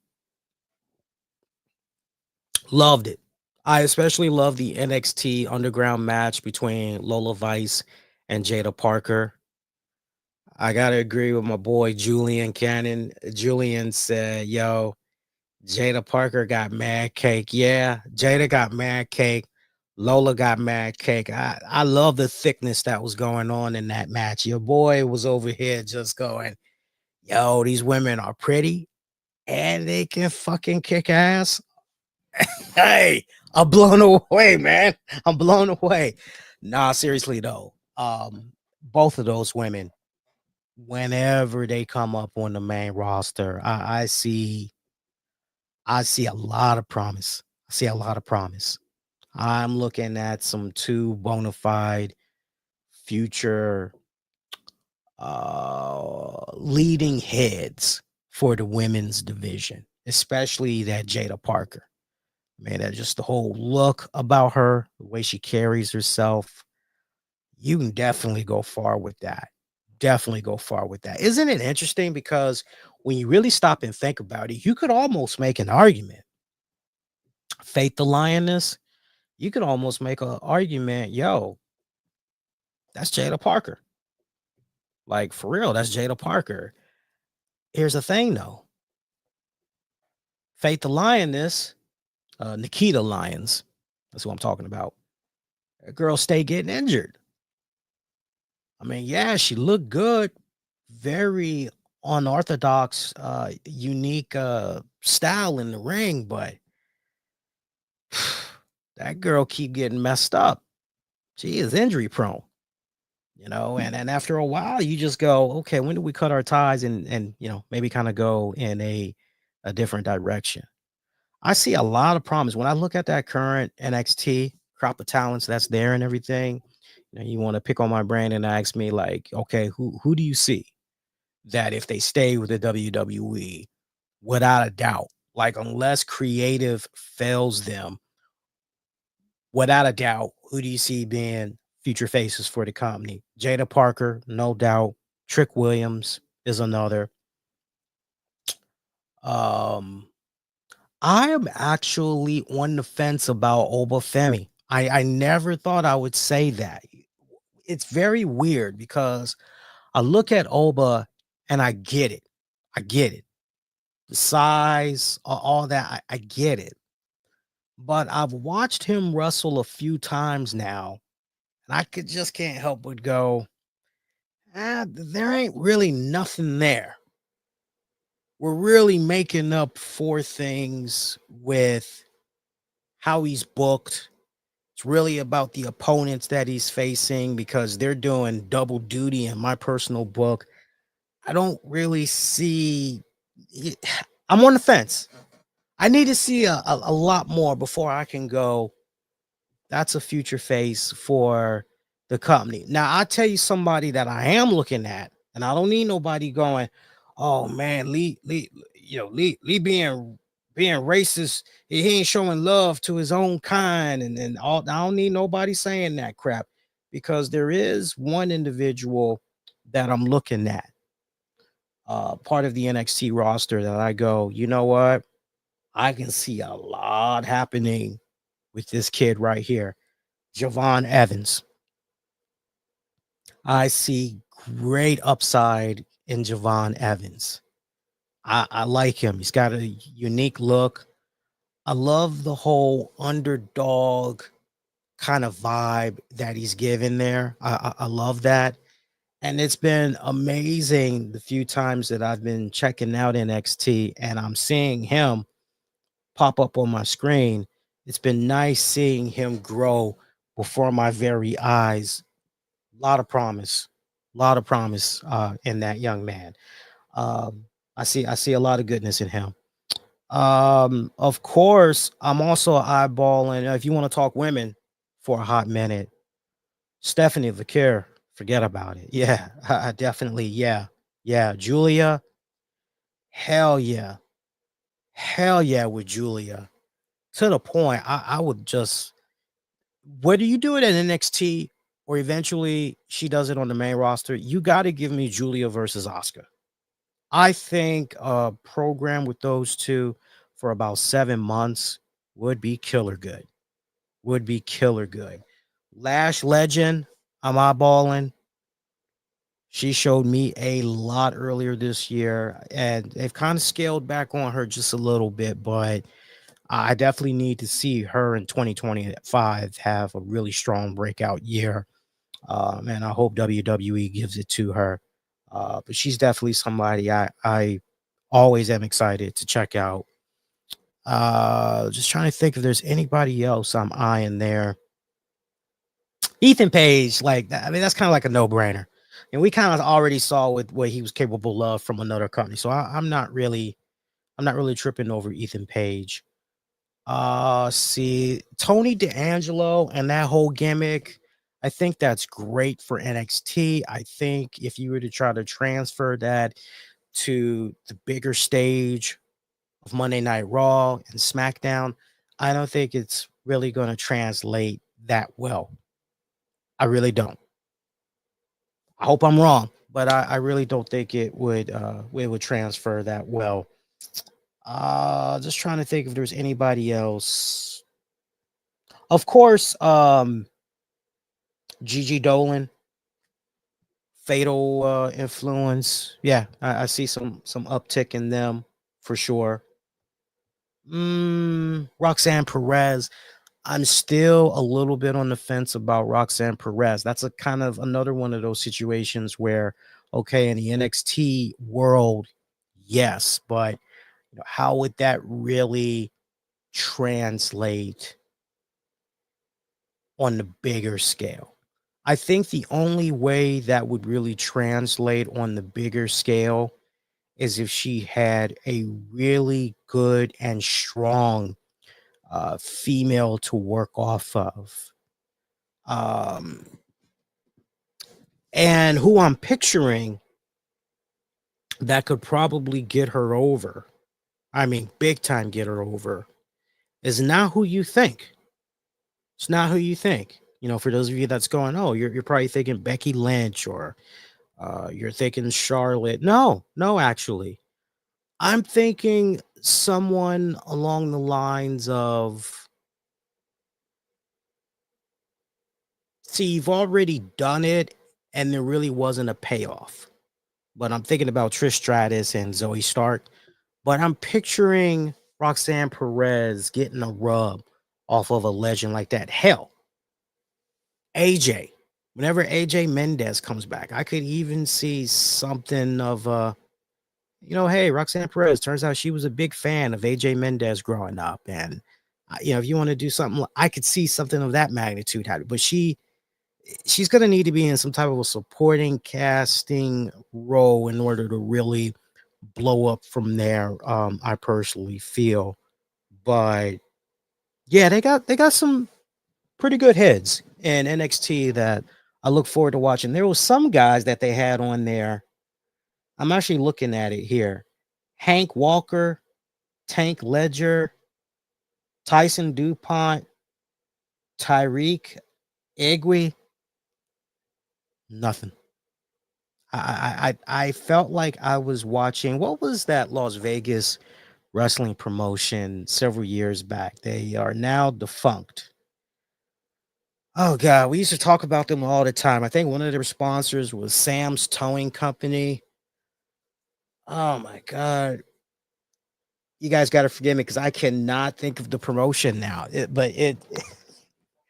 Loved it. I especially love the NXT underground match between Lola Vice and Jada Parker. I gotta agree with my boy Julian Cannon. Julian said, yo, Jada Parker got mad cake. Yeah, Jada got mad cake. Lola got mad cake. I love the thickness that was going on in that match. Your boy was over here just going, yo, these women are pretty and they can fucking kick ass. Hey, I'm blown away, man. I'm blown away. Nah, seriously though. Both of those women, whenever they come up on the main roster, I see a lot of promise. I see a lot of promise. I'm looking at some two bona fide future leading heads for the women's division, especially that Jada Parker. Man, that just the whole look about her, the way she carries herself. You can definitely go far with that. Definitely go far with that. Isn't it interesting? Because when you really stop and think about it, you could almost make an argument. Faith the Lioness, you could almost make an argument, yo, that's Jada Parker. Like, for real, that's Jada Parker. Here's the thing, though. Faith the Lioness, Nikita Lyons, that's who I'm talking about. That girl stay getting injured. I mean, yeah, she looked good, very unorthodox, unique style in the ring, but that girl keep getting messed up. She is injury prone, and after a while, you just go, okay, when do we cut our ties and maybe kind of go in a different direction? I see a lot of problems when I look at that current NXT crop of talents that's there and everything. You want to pick on my brain and ask me, like, okay, who do you see that if they stay with the WWE, without a doubt, like unless creative fails them, without a doubt, who do you see being future faces for the company? Jada Parker, no doubt. Trick Williams is another. I am actually on the fence about Obafemi. I never thought I would say that. It's very weird because I look at Oba and I get it. I get it. The size, all that, I get it. But I've watched him wrestle a few times now, and I can't help but go, there ain't really nothing there. We're really making up for things with how he's booked. It's really about the opponents that he's facing because they're doing double duty in my personal book. I don't really see. I'm on the fence. I need to see a lot more before I can go, that's a future face for the company. Now, I'll tell you somebody that I am looking at, and I don't need nobody going, oh man, Lee being racist, he ain't showing love to his own kind, and all. I don't need nobody saying that crap because there is one individual that I'm looking at, part of the NXT roster that I go, you know what? I can see a lot happening with this kid right here, Javon Evans. I see great upside in Javon Evans. I like him. He's got a unique look. I love the whole underdog kind of vibe that he's given there. I love that. And it's been amazing the few times that I've been checking out NXT and I'm seeing him pop up on my screen. It's been nice seeing him grow before my very eyes. A lot of promise, in that young man. I see a lot of goodness in him. Of course, I'm also eyeballing. If you want to talk women for a hot minute, Stephanie Vaquer, forget about it. Yeah, I definitely. Yeah. Julia, hell yeah, with Julia. To the point, I would just, whether you do it at NXT or eventually she does it on the main roster, you got to give me Julia versus Oscar. I think a program with those two for about 7 months would be killer good. Lash Legend, I'm eyeballing. She showed me a lot earlier this year, and they've kind of scaled back on her just a little bit, but I definitely need to see her in 2025 have a really strong breakout year. And I hope WWE gives it to her. But she's definitely somebody I always am excited to check out. Just trying to think if there's anybody else I'm eyeing there. Ethan Page, like, I mean, that's kind of like a no-brainer. And we kind of already saw with what he was capable of from another company. So I'm not really tripping over Ethan Page. See, Tony D'Angelo and that whole gimmick, I think that's great for NXT. I think if you were to try to transfer that to the bigger stage of Monday Night Raw and SmackDown, I don't think it's really going to translate that well. I really don't. I hope I'm wrong, but I really don't think it would transfer that well. Just trying to think if there's anybody else. Of course, Gigi Dolan, Fatal Influence. Yeah, I see some uptick in them for sure. Roxanne Perez. I'm still a little bit on the fence about Roxanne Perez. That's a kind of another one of those situations where, okay, in the NXT world, yes, but how would that really translate on the bigger scale? I think the only way that would really translate on the bigger scale is if she had a really good and strong female to work off of. And who I'm picturing that could probably get her over, I mean, big time get her over, is not who you think. It's not who you think. For those of you that's going, oh, you're probably thinking Becky Lynch or you're thinking Charlotte. No, actually. I'm thinking someone along the lines of, see, you've already done it and there really wasn't a payoff. But I'm thinking about Trish Stratus and Zoe Stark. But I'm picturing Roxanne Perez getting a rub off of a legend like that. Hell, AJ. Whenever AJ Mendez comes back, I could even see something of hey, Roxanne Perez, turns out she was a big fan of AJ Mendez growing up. And, if you want to do something, I could see something of that magnitude happen. But she's going to need to be in some type of a supporting casting role in order to really blow up from there. I personally feel. But yeah, they got some pretty good heads in NXT that I look forward to watching. There was some guys that they had on there. I'm actually looking at it here. Hank Walker, Tank Ledger, Tyson DuPont, Tyreek Egwe. Nothing. I felt like I was watching, what was that Las Vegas wrestling promotion several years back? They are now defunct. Oh God, we used to talk about them all the time. I think one of their sponsors was Sam's Towing Company. Oh my God. You guys got to forgive me because I cannot think of the promotion now.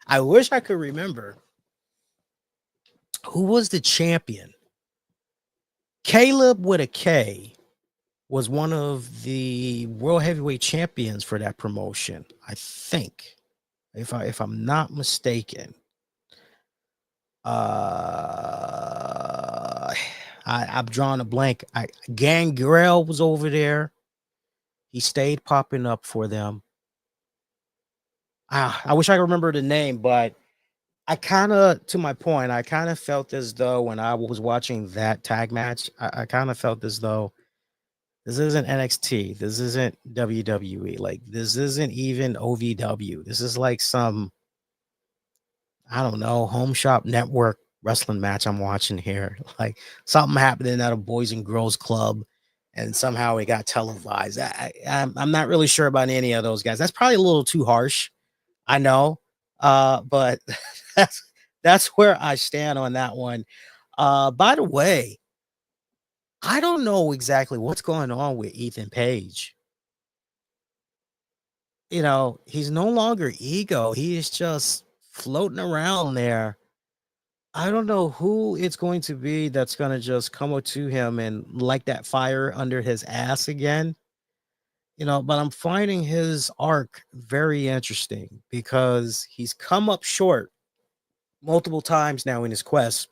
I wish I could remember. Who was the champion? Caleb with a K was one of the world heavyweight champions for that promotion, I think, if I'm not mistaken. I'm drawing a blank. Gangrel was over there. He stayed popping up for them. I wish I could remember the name, but to my point, I kind of felt as though when I was watching that tag match, I kind of felt as though this isn't NXT. This isn't WWE. Like, this isn't even OVW. This is like some, I don't know, Home Shop Network wrestling match I'm watching here. Like something happening at a Boys and Girls Club and somehow it got televised. I'm not really sure about any of those guys. That's probably a little too harsh. I know. But that's where I stand on that one. By the way, I don't know exactly what's going on with Ethan Page. He's no longer ego. He is just floating around there. I don't know who it's going to be that's going to just come up to him and light that fire under his ass again. But I'm finding his arc very interesting because he's come up short multiple times now in his quest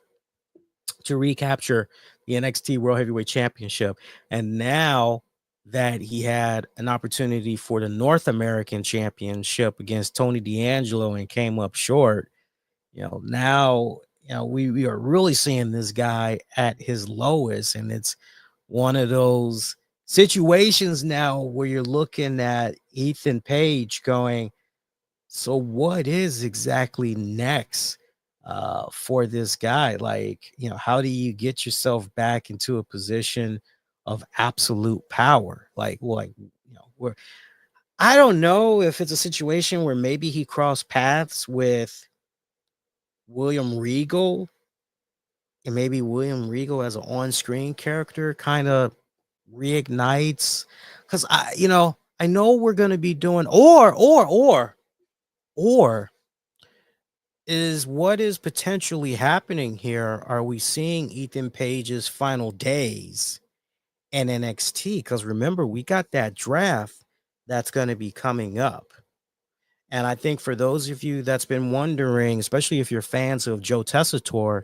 to recapture the NXT World Heavyweight Championship. And now that he had an opportunity for the North American Championship against Tony D'Angelo and came up short. Now, we are really seeing this guy at his lowest, and it's one of those situations now where you're looking at Ethan Page going, so what is exactly next for this guy? Like, how do you get yourself back into a position of absolute power? Where I don't know if it's a situation where maybe he crossed paths with William Regal, and maybe William Regal as an on-screen character kind of reignites, because I know we're gonna be doing or is what is potentially happening here. Are we seeing Ethan Page's final days in NXT? Because remember, we got that draft that's going to be coming up. And I think for those of you that's been wondering, especially if you're fans of Joe Tessitore,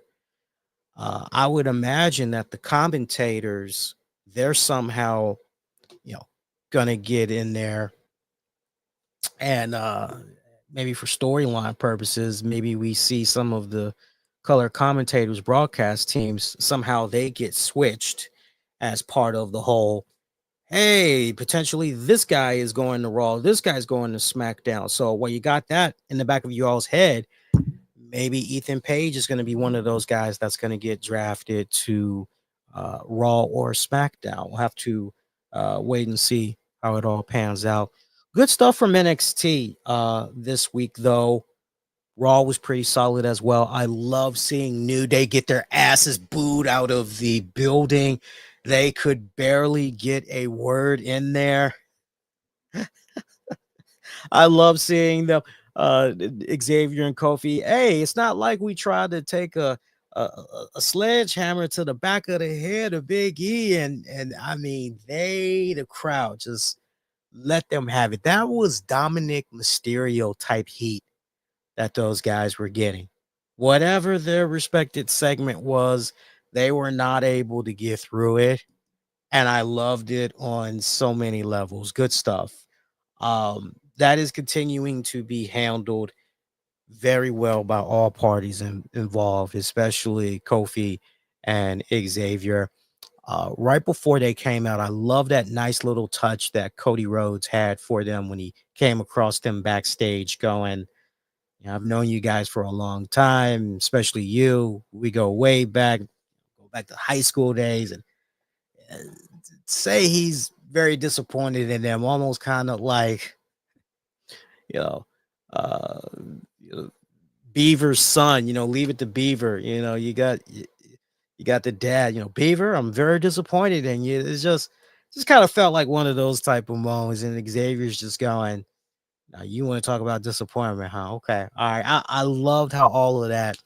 I would imagine that the commentators, they're somehow, gonna get in there, and maybe for storyline purposes, maybe we see some of the color commentators, broadcast teams, somehow they get switched as part of the whole. Hey, potentially this guy is going to Raw, this guy's going to SmackDown. So while you got that in the back of you all's head, maybe Ethan Page is going to be one of those guys that's going to get drafted to Raw or SmackDown. We'll have to wait and see how it all pans out. Good stuff from NXT this week, though. Raw was pretty solid as well. I love seeing New Day get their asses booed out of the building. They could barely get a word in there. I love seeing them, Xavier and Kofi. Hey, it's not like we tried to take a sledgehammer to the back of the head of Big E, and I mean, the crowd just let them have it. That was Dominic Mysterio type heat that those guys were getting. Whatever their respected segment was, they were not able to get through it. And I loved it on so many levels. Good stuff. That is continuing to be handled very well by all parties involved, especially Kofi and Xavier. Right before they came out, I love that nice little touch that Cody Rhodes had for them when he came across them backstage going, I've known you guys for a long time, especially you. We go way back, to high school days, and uh, say he's very disappointed in them, almost kind of like, you know, uh, Beaver's son, leave it to Beaver. You got the dad, Beaver, I'm very disappointed in you. It's just kind of felt like one of those type of moments. And Xavier's just going, now you want to talk about disappointment, huh? Okay. All right. I loved how all of that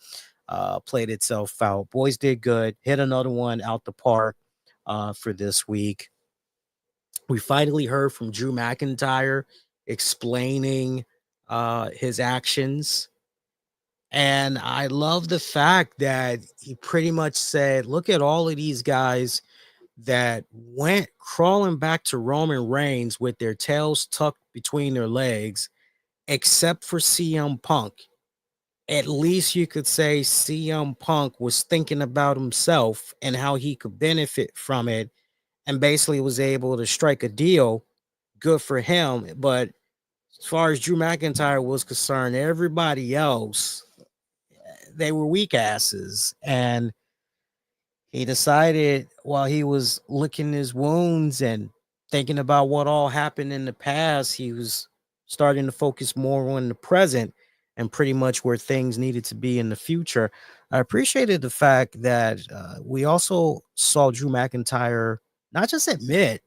played itself out. Boys did good. Hit another one out the park for this week. We finally heard from Drew McIntyre explaining his actions. And I love the fact that he pretty much said, look at all of these guys that went crawling back to Roman Reigns with their tails tucked between their legs, except for CM Punk. At least you could say CM Punk was thinking about himself and how he could benefit from it, and basically was able to strike a deal. Good for him. But as far as Drew McIntyre was concerned, everybody else, they were weak asses. And he decided while he was licking his wounds and thinking about what all happened in the past, he was starting to focus more on the present and pretty much where things needed to be in the future. I appreciated the fact that we also saw Drew McIntyre not just admit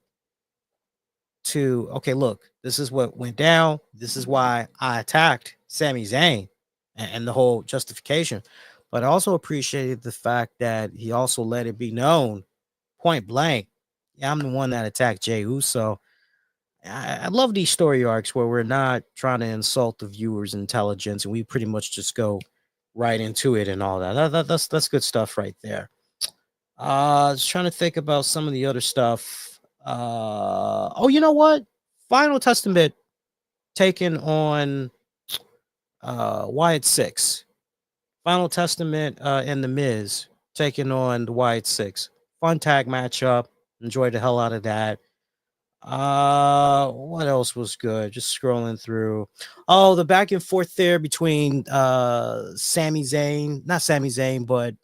to, okay, look, this is what went down. This is why I attacked Sami Zayn and the whole justification. But I also appreciated the fact that he also let it be known point blank, yeah, I'm the one that attacked Jey Uso. I love these story arcs where we're not trying to insult the viewer's intelligence and we pretty much just go right into it and all that. That's good stuff right there. I was trying to think about some of the other stuff Oh, you know what? Final Testament taking on Wyatt Six. Final Testament and the Miz taking on the Wyatt Six. Fun tag matchup. Enjoyed the hell out of that. What else was good? Just scrolling through. Oh, the back and forth there between Sami Zayn, not Sami Zayn, but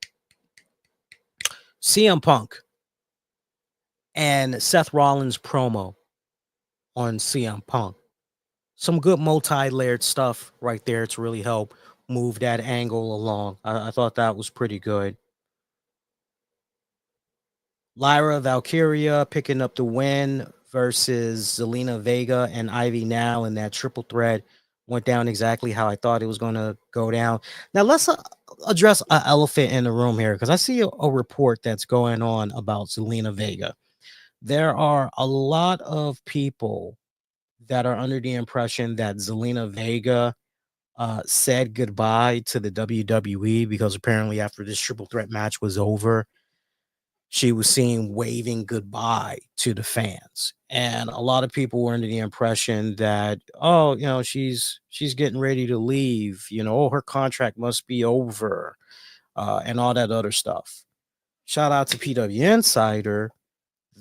CM Punk and Seth Rollins promo on CM Punk. Some good multi-layered stuff right there to really help move that angle along. I thought that was pretty good. Lyra Valkyria picking up the win versus Zelina Vega and Ivy Now in that triple threat. Went down exactly how I thought it was going to go down. Now let's address an elephant in the room here, because I see a report that's going on about Zelina Vega. There are a lot of people that are under the impression that Zelina Vega said goodbye to the WWE because apparently after this triple threat match was over, she was seen waving goodbye to the fans. And a lot of people were under the impression that, oh, you know, she's getting ready to leave, you know, her contract must be over, and all that other stuff. Shout out to PW Insider.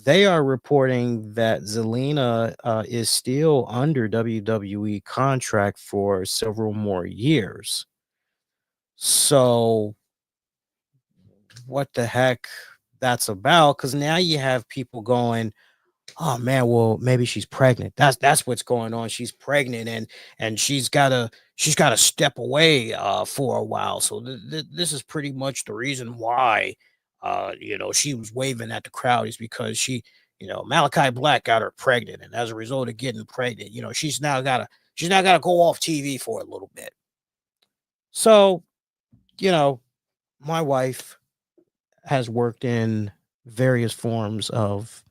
They are reporting that Zelina is still under WWE contract for several more years. So what the heck that's about? Because now you have people going, oh man, well maybe she's pregnant. That's what's going on. She's pregnant and she's gotta step away for a while. So this is pretty much the reason why you know, she was waving at the crowd, is because she, you know, Malachi Black got her pregnant, and as a result of getting pregnant, you know, she's now gotta go off TV for a little bit. So, you know, my wife has worked in various forms of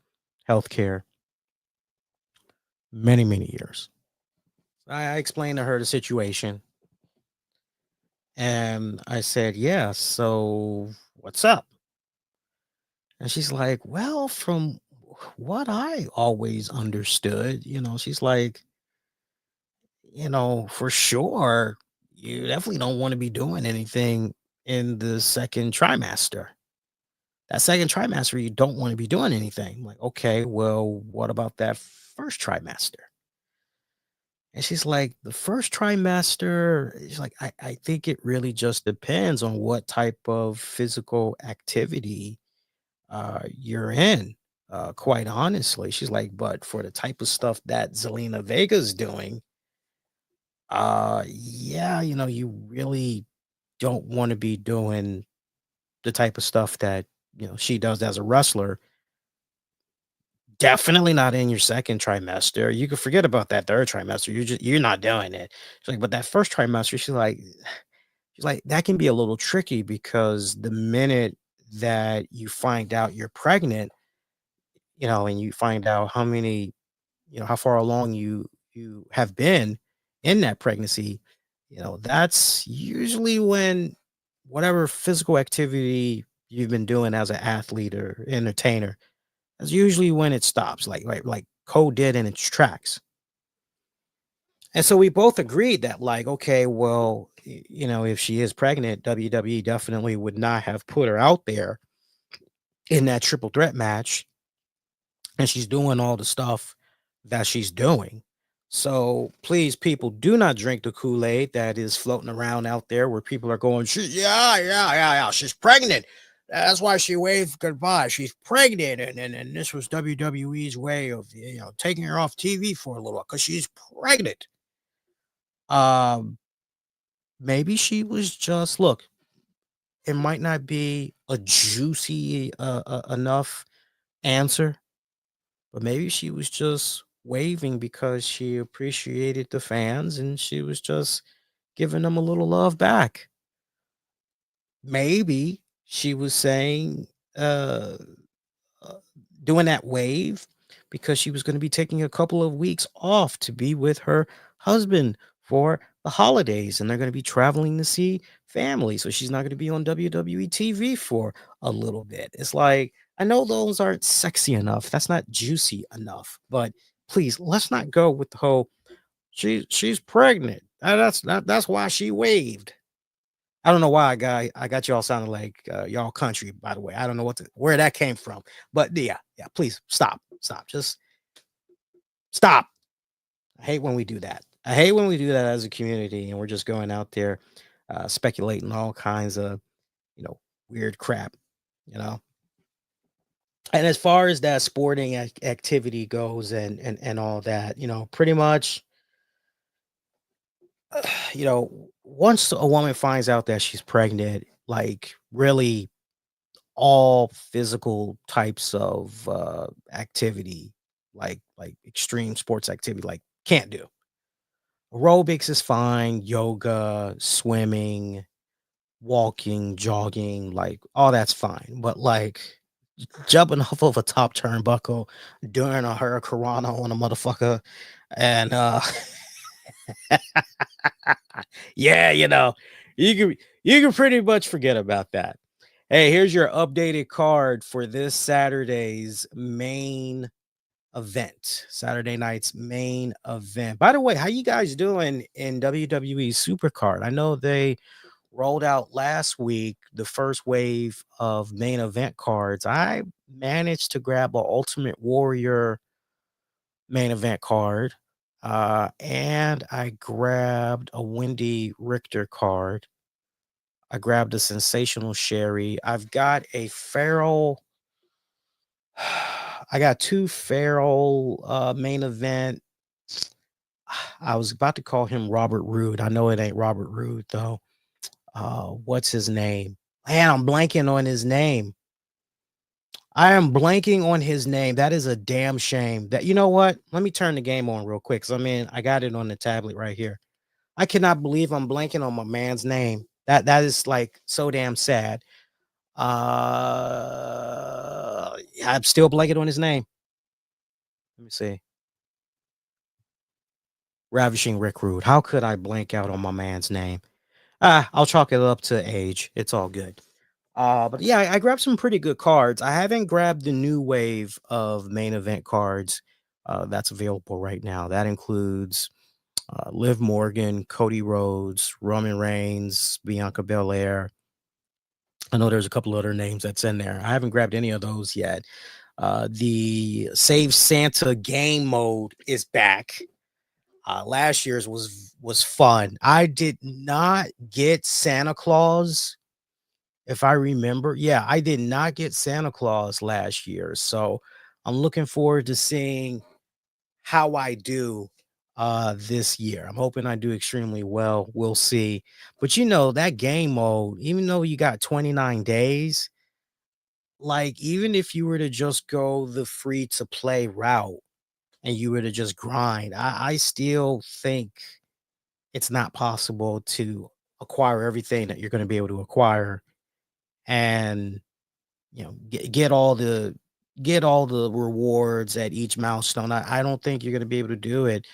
healthcare many years. I explained to her the situation, and I said, yeah, so what's up? And she's like, well, from what I always understood, you know, she's like, you know, for sure, you definitely don't want to be doing anything in the second trimester. That second trimester, you don't want to be doing anything. I'm like, okay, well, what about that first trimester? And she's like, the first trimester, she's like, I think it really just depends on what type of physical activity you're in. Quite honestly, she's like, but for the type of stuff that Zelina Vega's doing, yeah, you know, you really don't want to be doing the type of stuff that, you know, she does as a wrestler. Definitely not in your second trimester. You can forget about that third trimester. You're not doing it. She's like, but that first trimester, she's like, that can be a little tricky because the minute that you find out you're pregnant, you know, and you find out how many, you know, how far along you have been in that pregnancy, you know, that's usually when whatever physical activity you've been doing as an athlete or entertainer, that's usually when it stops, like Cole did in its tracks. And so we both agreed that, like, okay, well, you know, if she is pregnant, WWE definitely would not have put her out there in that triple threat match, and she's doing all the stuff that she's doing. So please, people, do not drink the Kool-Aid that is floating around out there where people are going, yeah, she's pregnant. That's why she waved goodbye. She's pregnant, and this was WWE's way of, you know, taking her off TV for a little while because she's pregnant. Maybe she was just, look, it might not be a juicy enough answer, but maybe she was just waving because she appreciated the fans and she was just giving them a little love back. Maybe she was saying, uh, uh doing that wave because she was going to be taking a couple of weeks off to be with her husband for the holidays, and they're going to be traveling to see family. So she's not going to be on WWE TV for a little bit. It's like, I know those aren't sexy enough. That's not juicy enough. But please, let's not go with the whole she's pregnant. That's why she waved. I don't know why I got y'all sounding like y'all country, by the way. I don't know where that came from. But yeah, please stop. Just stop. I hate when we do that. I hate when we do that as a community and we're just going out there speculating all kinds of, weird crap, you know. And as far as that sporting activity goes and all that, pretty much, once a woman finds out that she's pregnant, like really all physical types of activity, like extreme sports activity, like can't do. Aerobics is fine, yoga, swimming, walking, jogging, like all that's fine. But like jumping off of a top turnbuckle doing a hurricanrana on a motherfucker and yeah, you can pretty much forget about that. Hey, here's your updated card for this Saturday's main event. Saturday night's main event. By the way, how you guys doing in WWE Supercard? I know they rolled out last week the first wave of main event cards. I managed to grab an Ultimate Warrior main event card. And I grabbed a Wendy Richter card. I grabbed a Sensational Sherry. I've got a Farrell. I got two Farrell main event. I was about to call him Robert Roode. I know it ain't Robert Roode though. What's his name? Man, I'm blanking on his name. I am blanking on his name. That is a damn shame. That you know what? Let me turn the game on real quick. Cause I got it on the tablet right here. I cannot believe I'm blanking on my man's name. That is like so damn sad. I'm still blanking on his name. Let me see. Ravishing Rick Rude. How could I blank out on my man's name? I'll chalk it up to age. It's all good. But yeah, I grabbed some pretty good cards. I haven't grabbed the new wave of main event cards that's available right now. That includes Liv Morgan, Cody Rhodes, Roman Reigns, Bianca Belair. I know there's a couple other names that's in there. I haven't grabbed any of those yet. The Save Santa game mode is back. Last year's was fun. I did not get Santa Claus, if I remember. Yeah, I did not get Santa Claus last year. So I'm looking forward to seeing how I do this year. I'm hoping I do extremely well. We'll see. But that game mode, even though you got 29 days, like even if you were to just go the free to play route and you were to just grind, I still think it's not possible to acquire everything that you're going to be able to acquire and get all the rewards at each milestone. I don't think you're going to be able to do it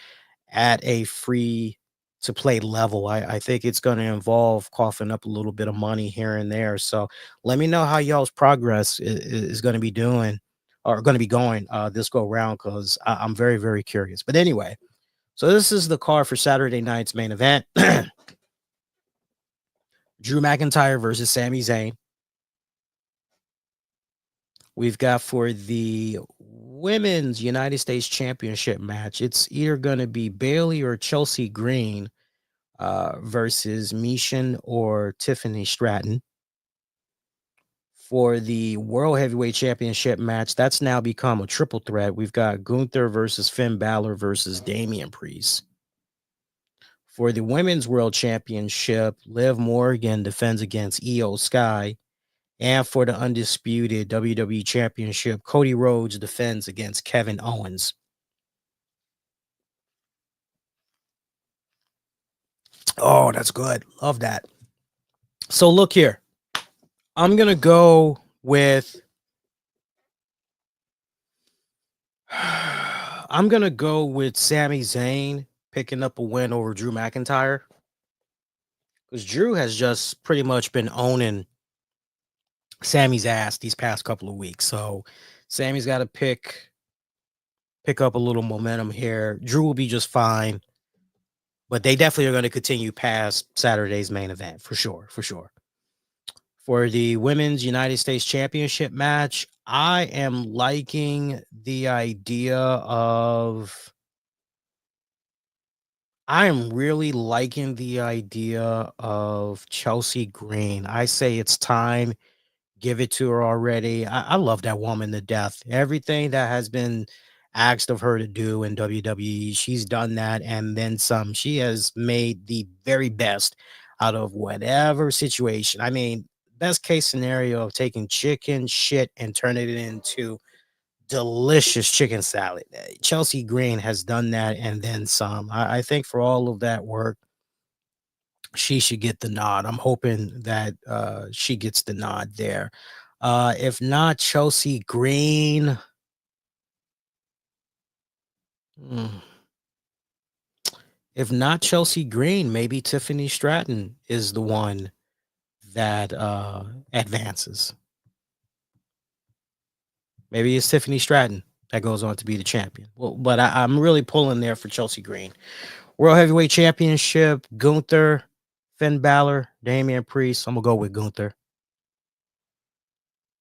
at a free to play level. I think it's going to involve coughing up a little bit of money here and there. So let me know how y'all's progress is going to be doing or going to be going this go round, because I'm very, very curious. But anyway, so this is the card for Saturday night's main event. Drew McIntyre versus Sami Zayn. We've got for the women's United States Championship match, it's either going to be Bayley or Chelsea Green versus Mishan or Tiffany Stratton. For the World Heavyweight Championship match, that's now become a triple threat. We've got Gunther versus Finn Balor versus Damian Priest. For the Women's World Championship, Liv Morgan defends against Io Sky. And for the undisputed WWE Championship, Cody Rhodes defends against Kevin Owens. Oh, that's good. Love that. So look here. I'm going to go with Sami Zayn picking up a win over Drew McIntyre, because Drew has just pretty much been owning Sammy's ass these past couple of weeks. So Sammy's got to pick up a little momentum here. Drew will be just fine, but they definitely are going to continue past Saturday's main event for sure, for sure. For the Women's United States Championship match, I am liking the idea of I am really liking the idea of Chelsea Green. I say it's time. Give it to her already. I love that woman to death. Everything that has been asked of her to do in WWE, she's done that and then some. She has made the very best out of whatever situation. I mean, best case scenario of taking chicken shit and turning it into delicious chicken salad. Chelsea Green has done that and then some. I think for all of that work, she should get the nod. I'm hoping that she gets the nod there. If not Chelsea Green, hmm, if not Chelsea Green, maybe Tiffany Stratton is the one that advances. Maybe it's Tiffany Stratton that goes on to be the champion. Well, but I'm really pulling there for Chelsea Green. World Heavyweight Championship, Gunther, Finn Balor, Damian Priest. I'm going to go with Gunther.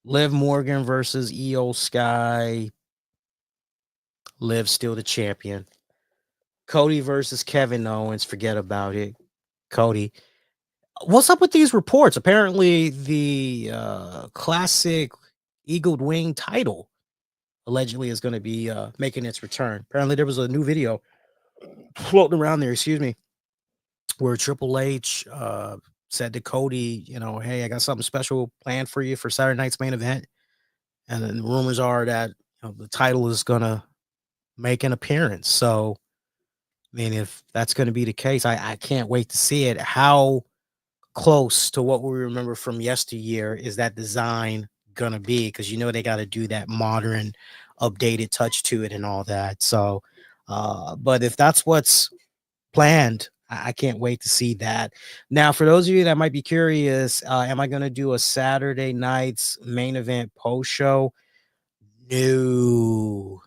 Liv Morgan versus Io Sky. Liv still the champion. Cody versus Kevin Owens. Forget about it. Cody. What's up with these reports? Apparently, the classic Eagled Wing title allegedly is going to be making its return. Apparently, there was a new video floating around there, where Triple H said to Cody, hey, I got something special planned for you for Saturday night's main event. And then the rumors are that the title is going to make an appearance. So, I mean, if that's going to be the case, I can't wait to see it. How close to what we remember from yesteryear is that design going to be? Because, they got to do that modern, updated touch to it and all that. So, but if that's what's planned, I can't wait to see that. Now, for those of you that might be curious, am I going to do a Saturday night's main event post show? No,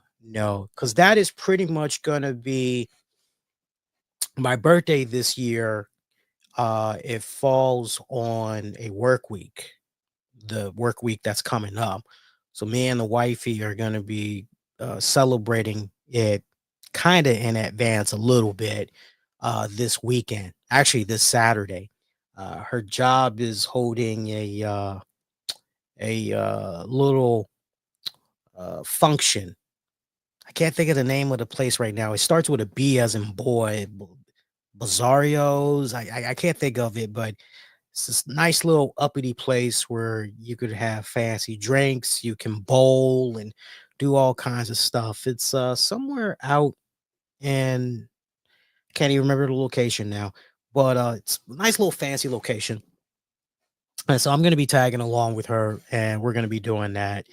because that is pretty much going to be my birthday this year. It falls on a work week, the work week that's coming up. So me and the wifey are going to be celebrating it kind of in advance a little bit this weekend, actually this Saturday. Her job is holding a little function. I can't think of the name of the place right now. It starts with a B as in boy, Bazarios. I can't think of it, but it's this nice little uppity place where you could have fancy drinks, you can bowl and do all kinds of stuff. It's somewhere out in, can't even remember the location now, but it's a nice little fancy location. And so I'm going to be tagging along with her, and we're going to be doing that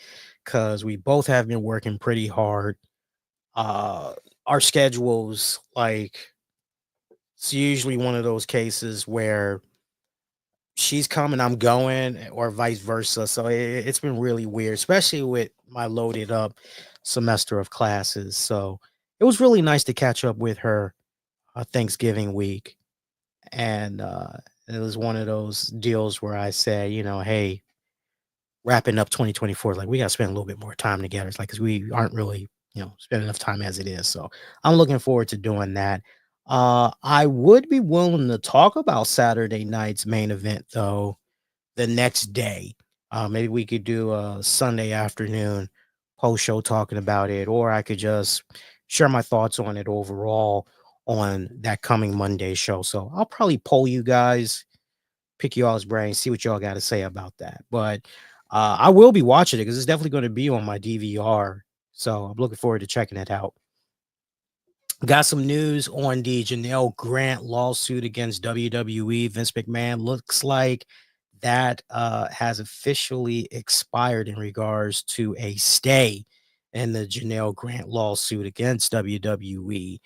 because we both have been working pretty hard. Our schedules, like, it's usually one of those cases where she's coming, I'm going, or vice versa. So it's been really weird, especially with my loaded up semester of classes. So it was really nice to catch up with her Thanksgiving week. And it was one of those deals where I said, hey, wrapping up 2024, like we got to spend a little bit more time together. It's like, because we aren't really, spending enough time as it is. So I'm looking forward to doing that. I would be willing to talk about Saturday night's main event, though, the next day. Maybe we could do a Sunday afternoon post show talking about it, or I could just share my thoughts on it overall on that coming Monday show. So I'll probably poll you guys, pick y'all's brains, see what y'all got to say about that. But I will be watching it because it's definitely going to be on my DVR. So I'm looking forward to checking it out. Got some news on the Janelle Grant lawsuit against WWE. Vince McMahon looks like that has officially expired in regards to a stay in the Janelle Grant lawsuit against WWE.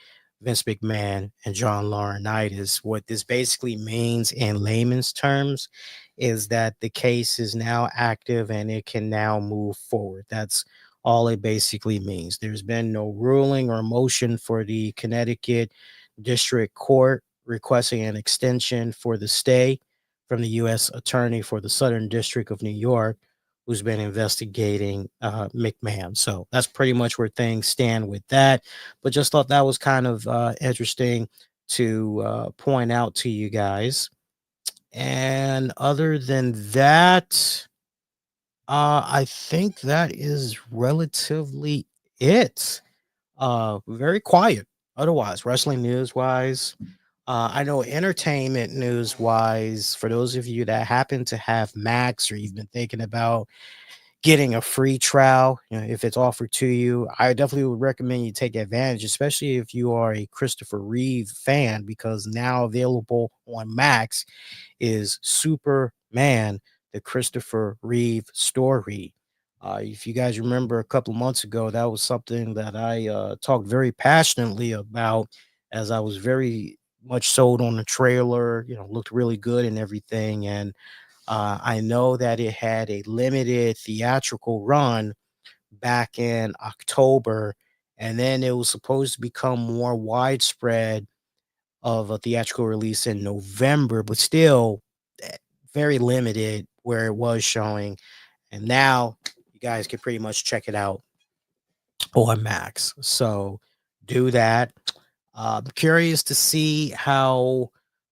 Vince McMahon and John Laurinaitis. What this basically means in layman's terms is that the case is now active and it can now move forward. That's all it basically means. There's been no ruling or motion for the Connecticut District Court requesting an extension for the stay from the U.S. Attorney for the Southern District of New York, who's been investigating McMahon. So that's pretty much where things stand with that. But just thought that was kind of interesting to point out to you guys. And other than that, I think that is relatively it. Very quiet. Otherwise, wrestling news wise, I know entertainment news wise, for those of you that happen to have Max or you've been thinking about getting a free trial, if it's offered to you, I definitely would recommend you take advantage, especially if you are a Christopher Reeve fan, because now available on Max is Superman, the Christopher Reeve story. If you guys remember a couple of months ago, that was something that I talked very passionately about, as I was very much sold on the trailer, looked really good and everything. And I know that it had a limited theatrical run back in October, and then it was supposed to become more widespread of a theatrical release in November, but still very limited where it was showing. And now you guys can pretty much check it out on Max. So do that. I'm curious to see how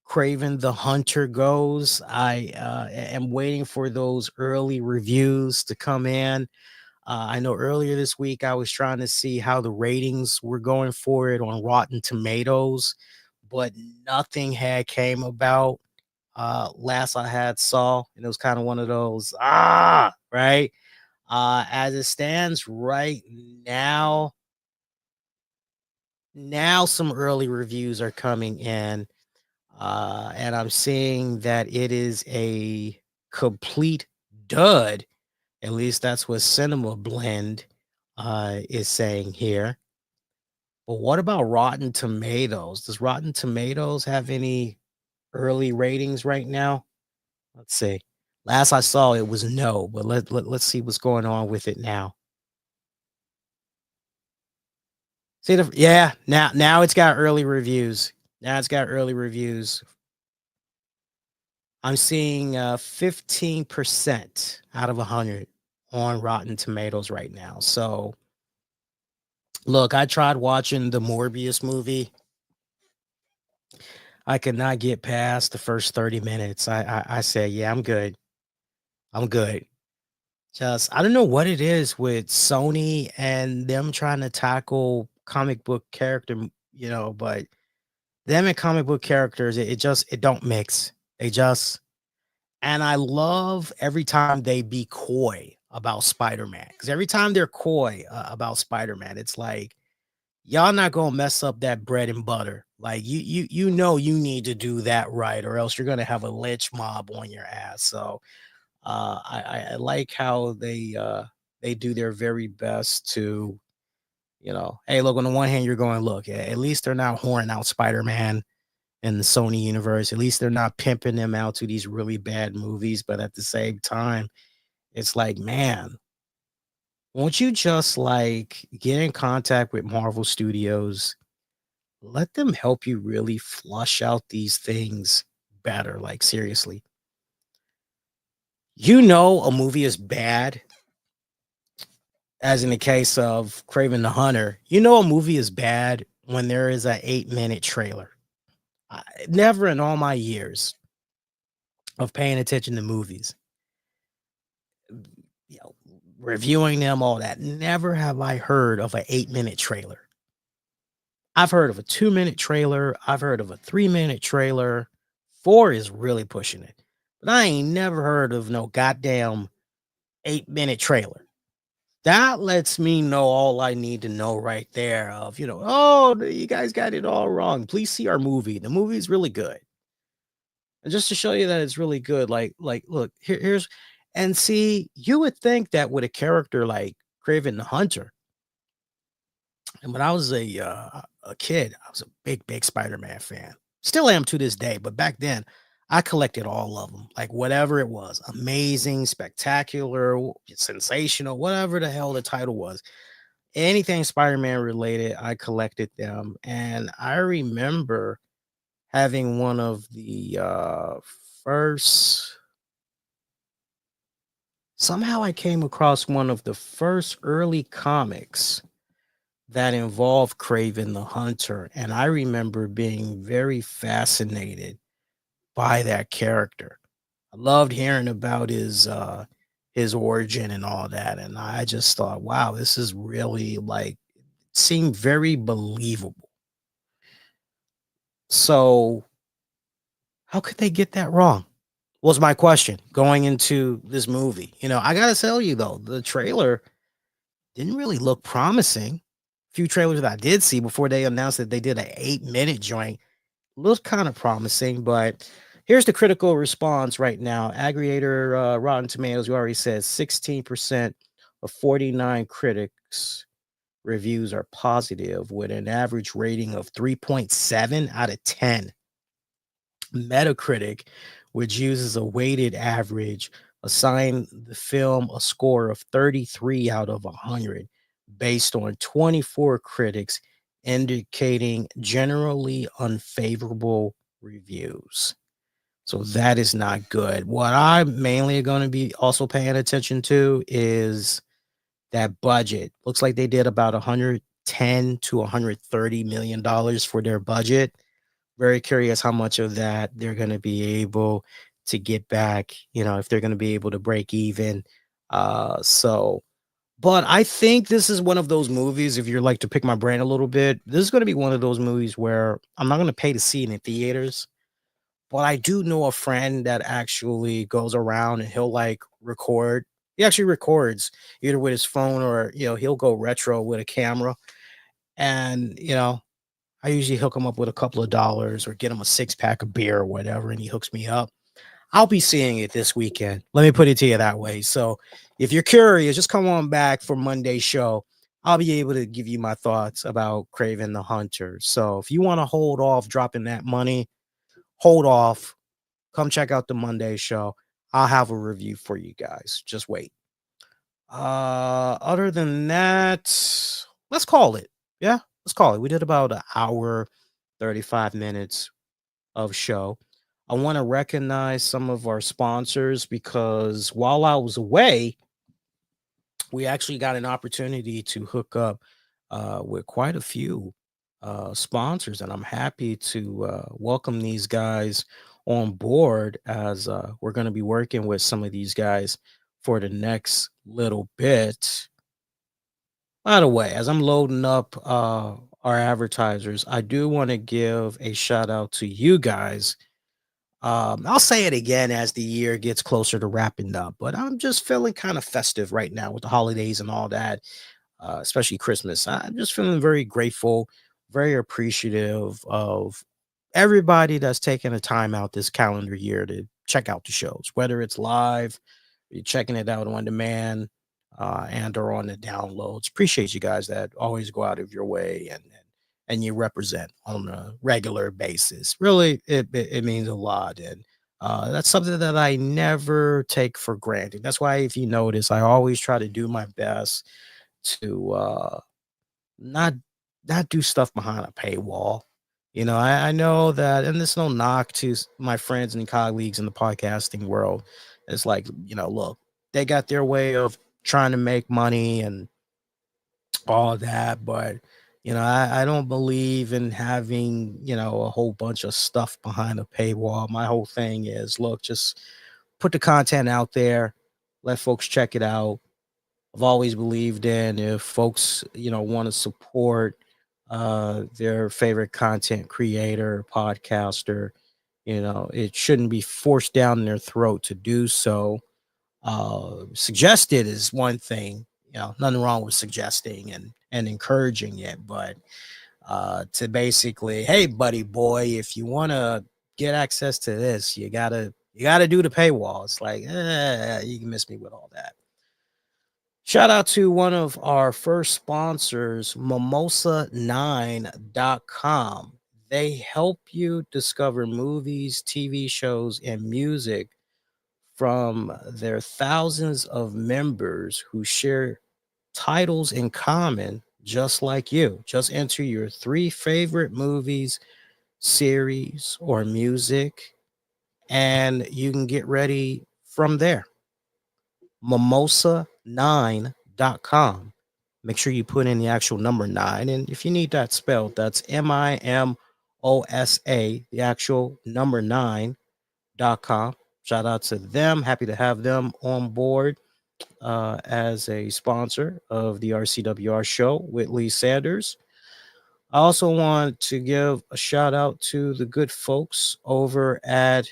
Kraven the Hunter goes. I am waiting for those early reviews to come in. I know earlier this week I was trying to see how the ratings were going for it on Rotten Tomatoes, but nothing had came about last I had saw, and it was kind of one of those right. As it stands right now, some early reviews are coming in, and I'm seeing that it is a complete dud. At least that's what Cinema Blend is saying here. But what about Rotten Tomatoes? Does Rotten Tomatoes have any early ratings right now? Let's see. Last I saw it was no, but let's see what's going on with it now. See now it's got early reviews. Now it's got early reviews. I'm seeing 15% out of 100 on Rotten Tomatoes right now. So look, I tried watching the Morbius movie. I could not get past the first 30 minutes. I said, yeah, I'm good. I'm good. Just, I don't know what it is with Sony and them trying to tackle comic book character, but them and comic book characters, it don't mix. And I love every time they be coy about Spider-Man, because every time they're coy about Spider-Man, it's like, y'all not gonna mess up that bread and butter. Like you need to do that right, or else you're gonna have a lynch mob on your ass. So I like how they do their very best to, hey, look, on the one hand, you're going, look, at least they're not whoring out Spider-Man in the Sony universe. At least they're not pimping them out to these really bad movies. But at the same time, it's like, man, won't you just like get in contact with Marvel Studios? Let them help you really flush out these things better. Like, seriously. A movie is bad, as in the case of Kraven the Hunter. A movie is bad when there is an 8-minute trailer. Never in all my years of paying attention to movies, reviewing them, all that, never have I heard of an 8-minute trailer. I've heard of a 2-minute trailer. I've heard of a 3-minute trailer. 4 is really pushing it. But I ain't never heard of no goddamn 8-minute trailer. That lets me know all I need to know right there of, oh, you guys got it all wrong. Please see our movie. The movie is really good. And just to show you that it's really good, like look, here's, and see, you would think that with a character like Kraven the Hunter, and when I was a kid, I was a big Spider-Man fan. Still am to this day, but back then, I collected all of them, like whatever it was, amazing, spectacular, sensational, whatever the hell the title was. Anything Spider-Man related, I collected them. And I remember having one of the first, somehow I came across one of the first early comics that involved Kraven the Hunter. And I remember being very fascinated by that character. I loved hearing about his origin and all that. And I just thought, wow, this is really like seemed very believable. So how could they get that wrong? Was my question going into this movie. I gotta tell you though, the trailer didn't really look promising. Few trailers that I did see before they announced that they did an 8-minute joint looked kind of promising, but here's the critical response right now. Aggregator Rotten Tomatoes, you already said 16% of 49 critics reviews are positive with an average rating of 3.7 out of 10. Metacritic, which uses a weighted average, assigned the film a score of 33 out of 100 based on 24 critics indicating generally unfavorable reviews. So that is not good. What I'm mainly going to be also paying attention to is that budget. Looks like they did about 110 to 130 million dollars for their budget. Very curious how much of that they're going to be able to get back, if they're going to be able to break even. But I think this is one of those movies, if you're like to pick my brain a little bit, this is going to be one of those movies where I'm not going to pay to see it in theaters. But I do know a friend that actually goes around and he'll like record. He actually records either with his phone or, he'll go retro with a camera. And, I usually hook him up with a couple of dollars or get him a 6-pack of beer or whatever, and he hooks me up. I'll be seeing it this weekend. Let me put it to you that way. So if you're curious, just come on back for Monday's show. I'll be able to give you my thoughts about Kraven the Hunter. So if you want to hold off dropping that money, hold off. Come check out the Monday show. I'll have a review for you guys. Just wait. Other than that, let's call it. Yeah, let's call it. We did about an hour, 35 minutes of show. I want to recognize some of our sponsors because while I was away, we actually got an opportunity to hook up with quite a few sponsors, and I'm happy to welcome these guys on board as we're going to be working with some of these guys for the next little bit. By the way, as I'm loading up our advertisers, I do want to give a shout out to you guys. I'll say it again as the year gets closer to wrapping up, but I'm just feeling kind of festive right now with the holidays and all that, especially Christmas. I'm just feeling very grateful, very appreciative of everybody that's taking the time out this calendar year to check out the shows, whether it's live, you're checking it out on demand, and or on the downloads. Appreciate you guys that always go out of your way and you represent on a regular basis. Really, it means a lot. And that's something that I never take for granted. That's why, if you notice, I always try to do my best to not do stuff behind a paywall. I know that, and there's no knock to my friends and colleagues in the podcasting world. It's like, look, they got their way of trying to make money and all that, but I don't believe in having a whole bunch of stuff behind a paywall. My whole thing is, look, just put the content out there, let folks check it out. I've always believed in, if folks want to support their favorite content creator, podcaster, it shouldn't be forced down their throat to do so. Suggested is one thing, nothing wrong with suggesting and encouraging it, but to basically, hey buddy boy, if you want to get access to this, you gotta do the paywall. It's like, you can miss me with all that. Shout out to one of our first sponsors, mimosa9.com. They help you discover movies, TV shows, and music from their thousands of members who share titles in common, just like you. Just enter your 3 favorite movies, series, or music, and you can get ready from there. Mimosa9.com. Make sure you put in the actual number 9. And if you need that spelled, that's MIMOSA, the actual number 9.com. Shout out to them. Happy to have them on board as a sponsor of the RCWR show with Lee Sanders. I also want to give a shout out to the good folks over at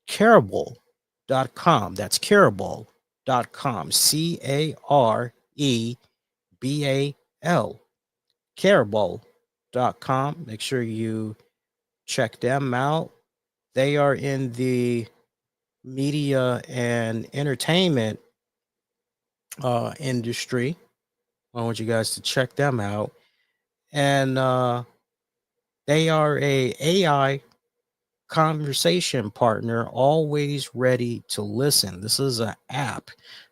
Careball.com. That's Careball.com. Carebal. Careball.com. Make sure you check them out. They are in the media and entertainment industry. I want you guys to check them out. And they are a AI conversation partner, always ready to listen. This is an app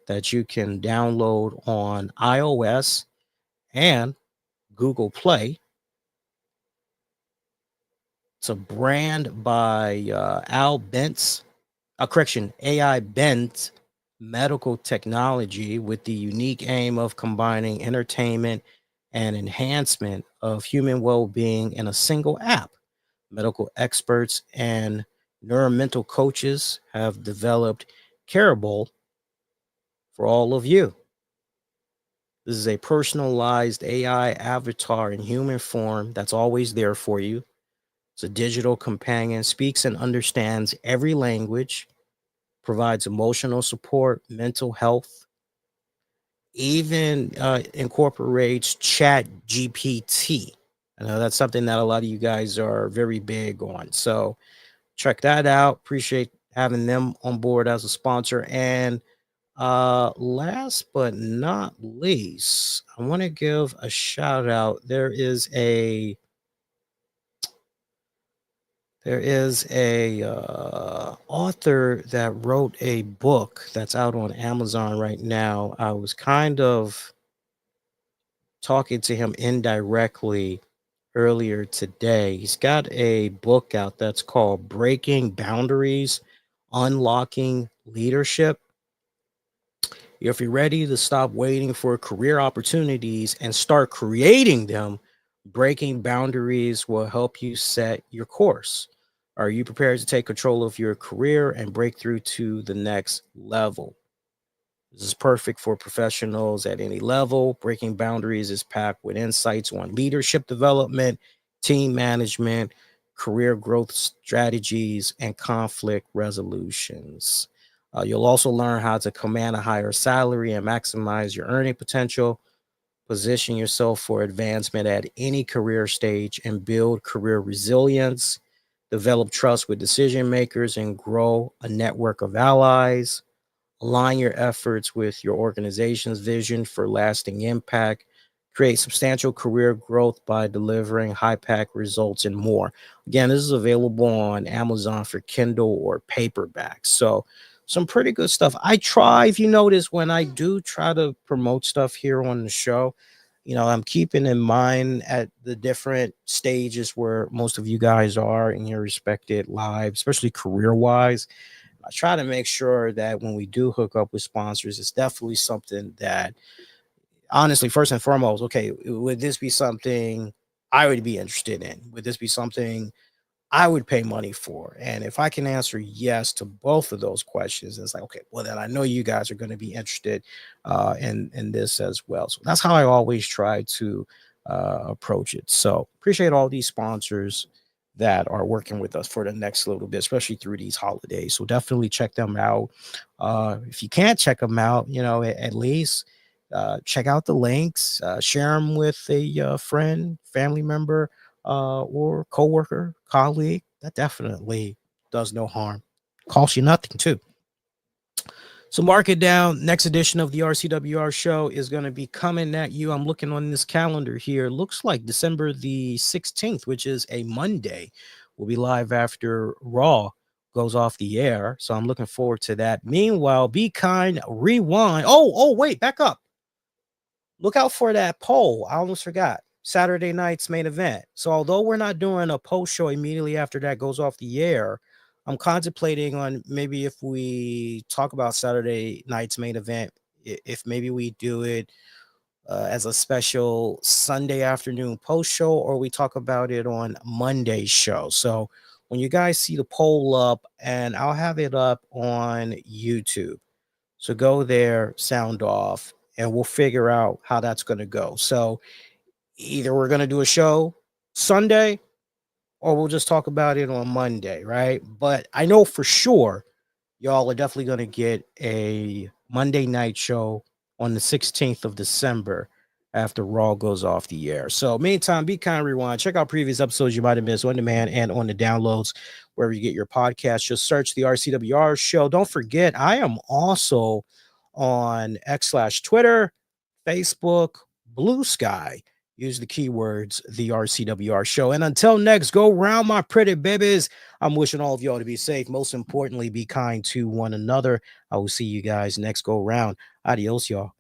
that you can download on iOS and Google Play. It's a brand by AI Bent Medical Technology with the unique aim of combining entertainment and enhancement of human well-being in a single app. Medical experts and neuromental coaches have developed Careable for all of you. This is a personalized AI avatar in human form that's always there for you. It's a digital companion, speaks and understands every language, provides emotional support, mental health, even incorporates Chat GPT. I know that's something that a lot of you guys are very big on. So check that out. Appreciate having them on board as a sponsor. And last but not least, I want to give a shout out. There is a author that wrote a book that's out on Amazon right now. I was kind of talking to him indirectly earlier today. He's got a book out that's called Breaking Boundaries, Unlocking Leadership. If you're ready to stop waiting for career opportunities and start creating them, Breaking Boundaries will help you set your course. Are you prepared to take control of your career and break through to the next level? This is perfect for professionals at any level. Breaking Boundaries is packed with insights on leadership development, team management, career growth strategies, and conflict resolutions. You'll also learn how to command a higher salary and maximize your earning potential, position yourself for advancement at any career stage, and build career resilience, develop trust with decision makers, and grow a network of allies. Align your efforts with your organization's vision for lasting impact, create substantial career growth by delivering high pack results, and more. Again, this is available on Amazon for Kindle or paperback. So some pretty good stuff. I try, if you notice, when I do try to promote stuff here on the show, I'm keeping in mind at the different stages where most of you guys are in your respected lives, especially career wise. I try to make sure that when we do hook up with sponsors, it's definitely something that, honestly, first and foremost, okay, would this be something I would be interested in? Would this be something I would pay money for? And if I can answer yes to both of those questions, it's like, okay, well, then I know you guys are going to be interested in this as well. So that's how I always try to approach it. So appreciate all these sponsors that are working with us for the next little bit, especially through these holidays. So definitely check them out. If you can't check them out, at least check out the links, share them with a friend, family member, or coworker, colleague. That definitely does no harm. Costs you nothing too. So mark it down. Next edition of the RCWR show is going to be coming at you. I'm looking on this calendar here. Looks like December the 16th, which is a Monday. We'll be live after Raw goes off the air. So I'm looking forward to that. Meanwhile, Be Kind, Rewind. Oh, wait, back up. Look out for that poll. I almost forgot. Saturday night's main event. So although we're not doing a post show immediately after that goes off the air, I'm contemplating on maybe if we talk about Saturday night's main event, if maybe we do it as a special Sunday afternoon post show, or we talk about it on Monday's show. So when you guys see the poll up, and I'll have it up on YouTube. So go there, sound off, and we'll figure out how that's going to go. So either we're going to do a show Sunday, or we'll just talk about it on Monday, right? But I know for sure y'all are definitely going to get a Monday night show on the 16th of December after Raw goes off the air. So meantime, Be Kind, Rewind. Check out previous episodes you might have missed on demand and on the downloads wherever you get your podcast. Just search the RCWR show. Don't forget, I am also on X/Twitter, Facebook, Blue Sky. Use the keywords, the RCWR show. And until next go round, my pretty babies, I'm wishing all of y'all to be safe. Most importantly, be kind to one another. I will see you guys next go round. Adios, y'all.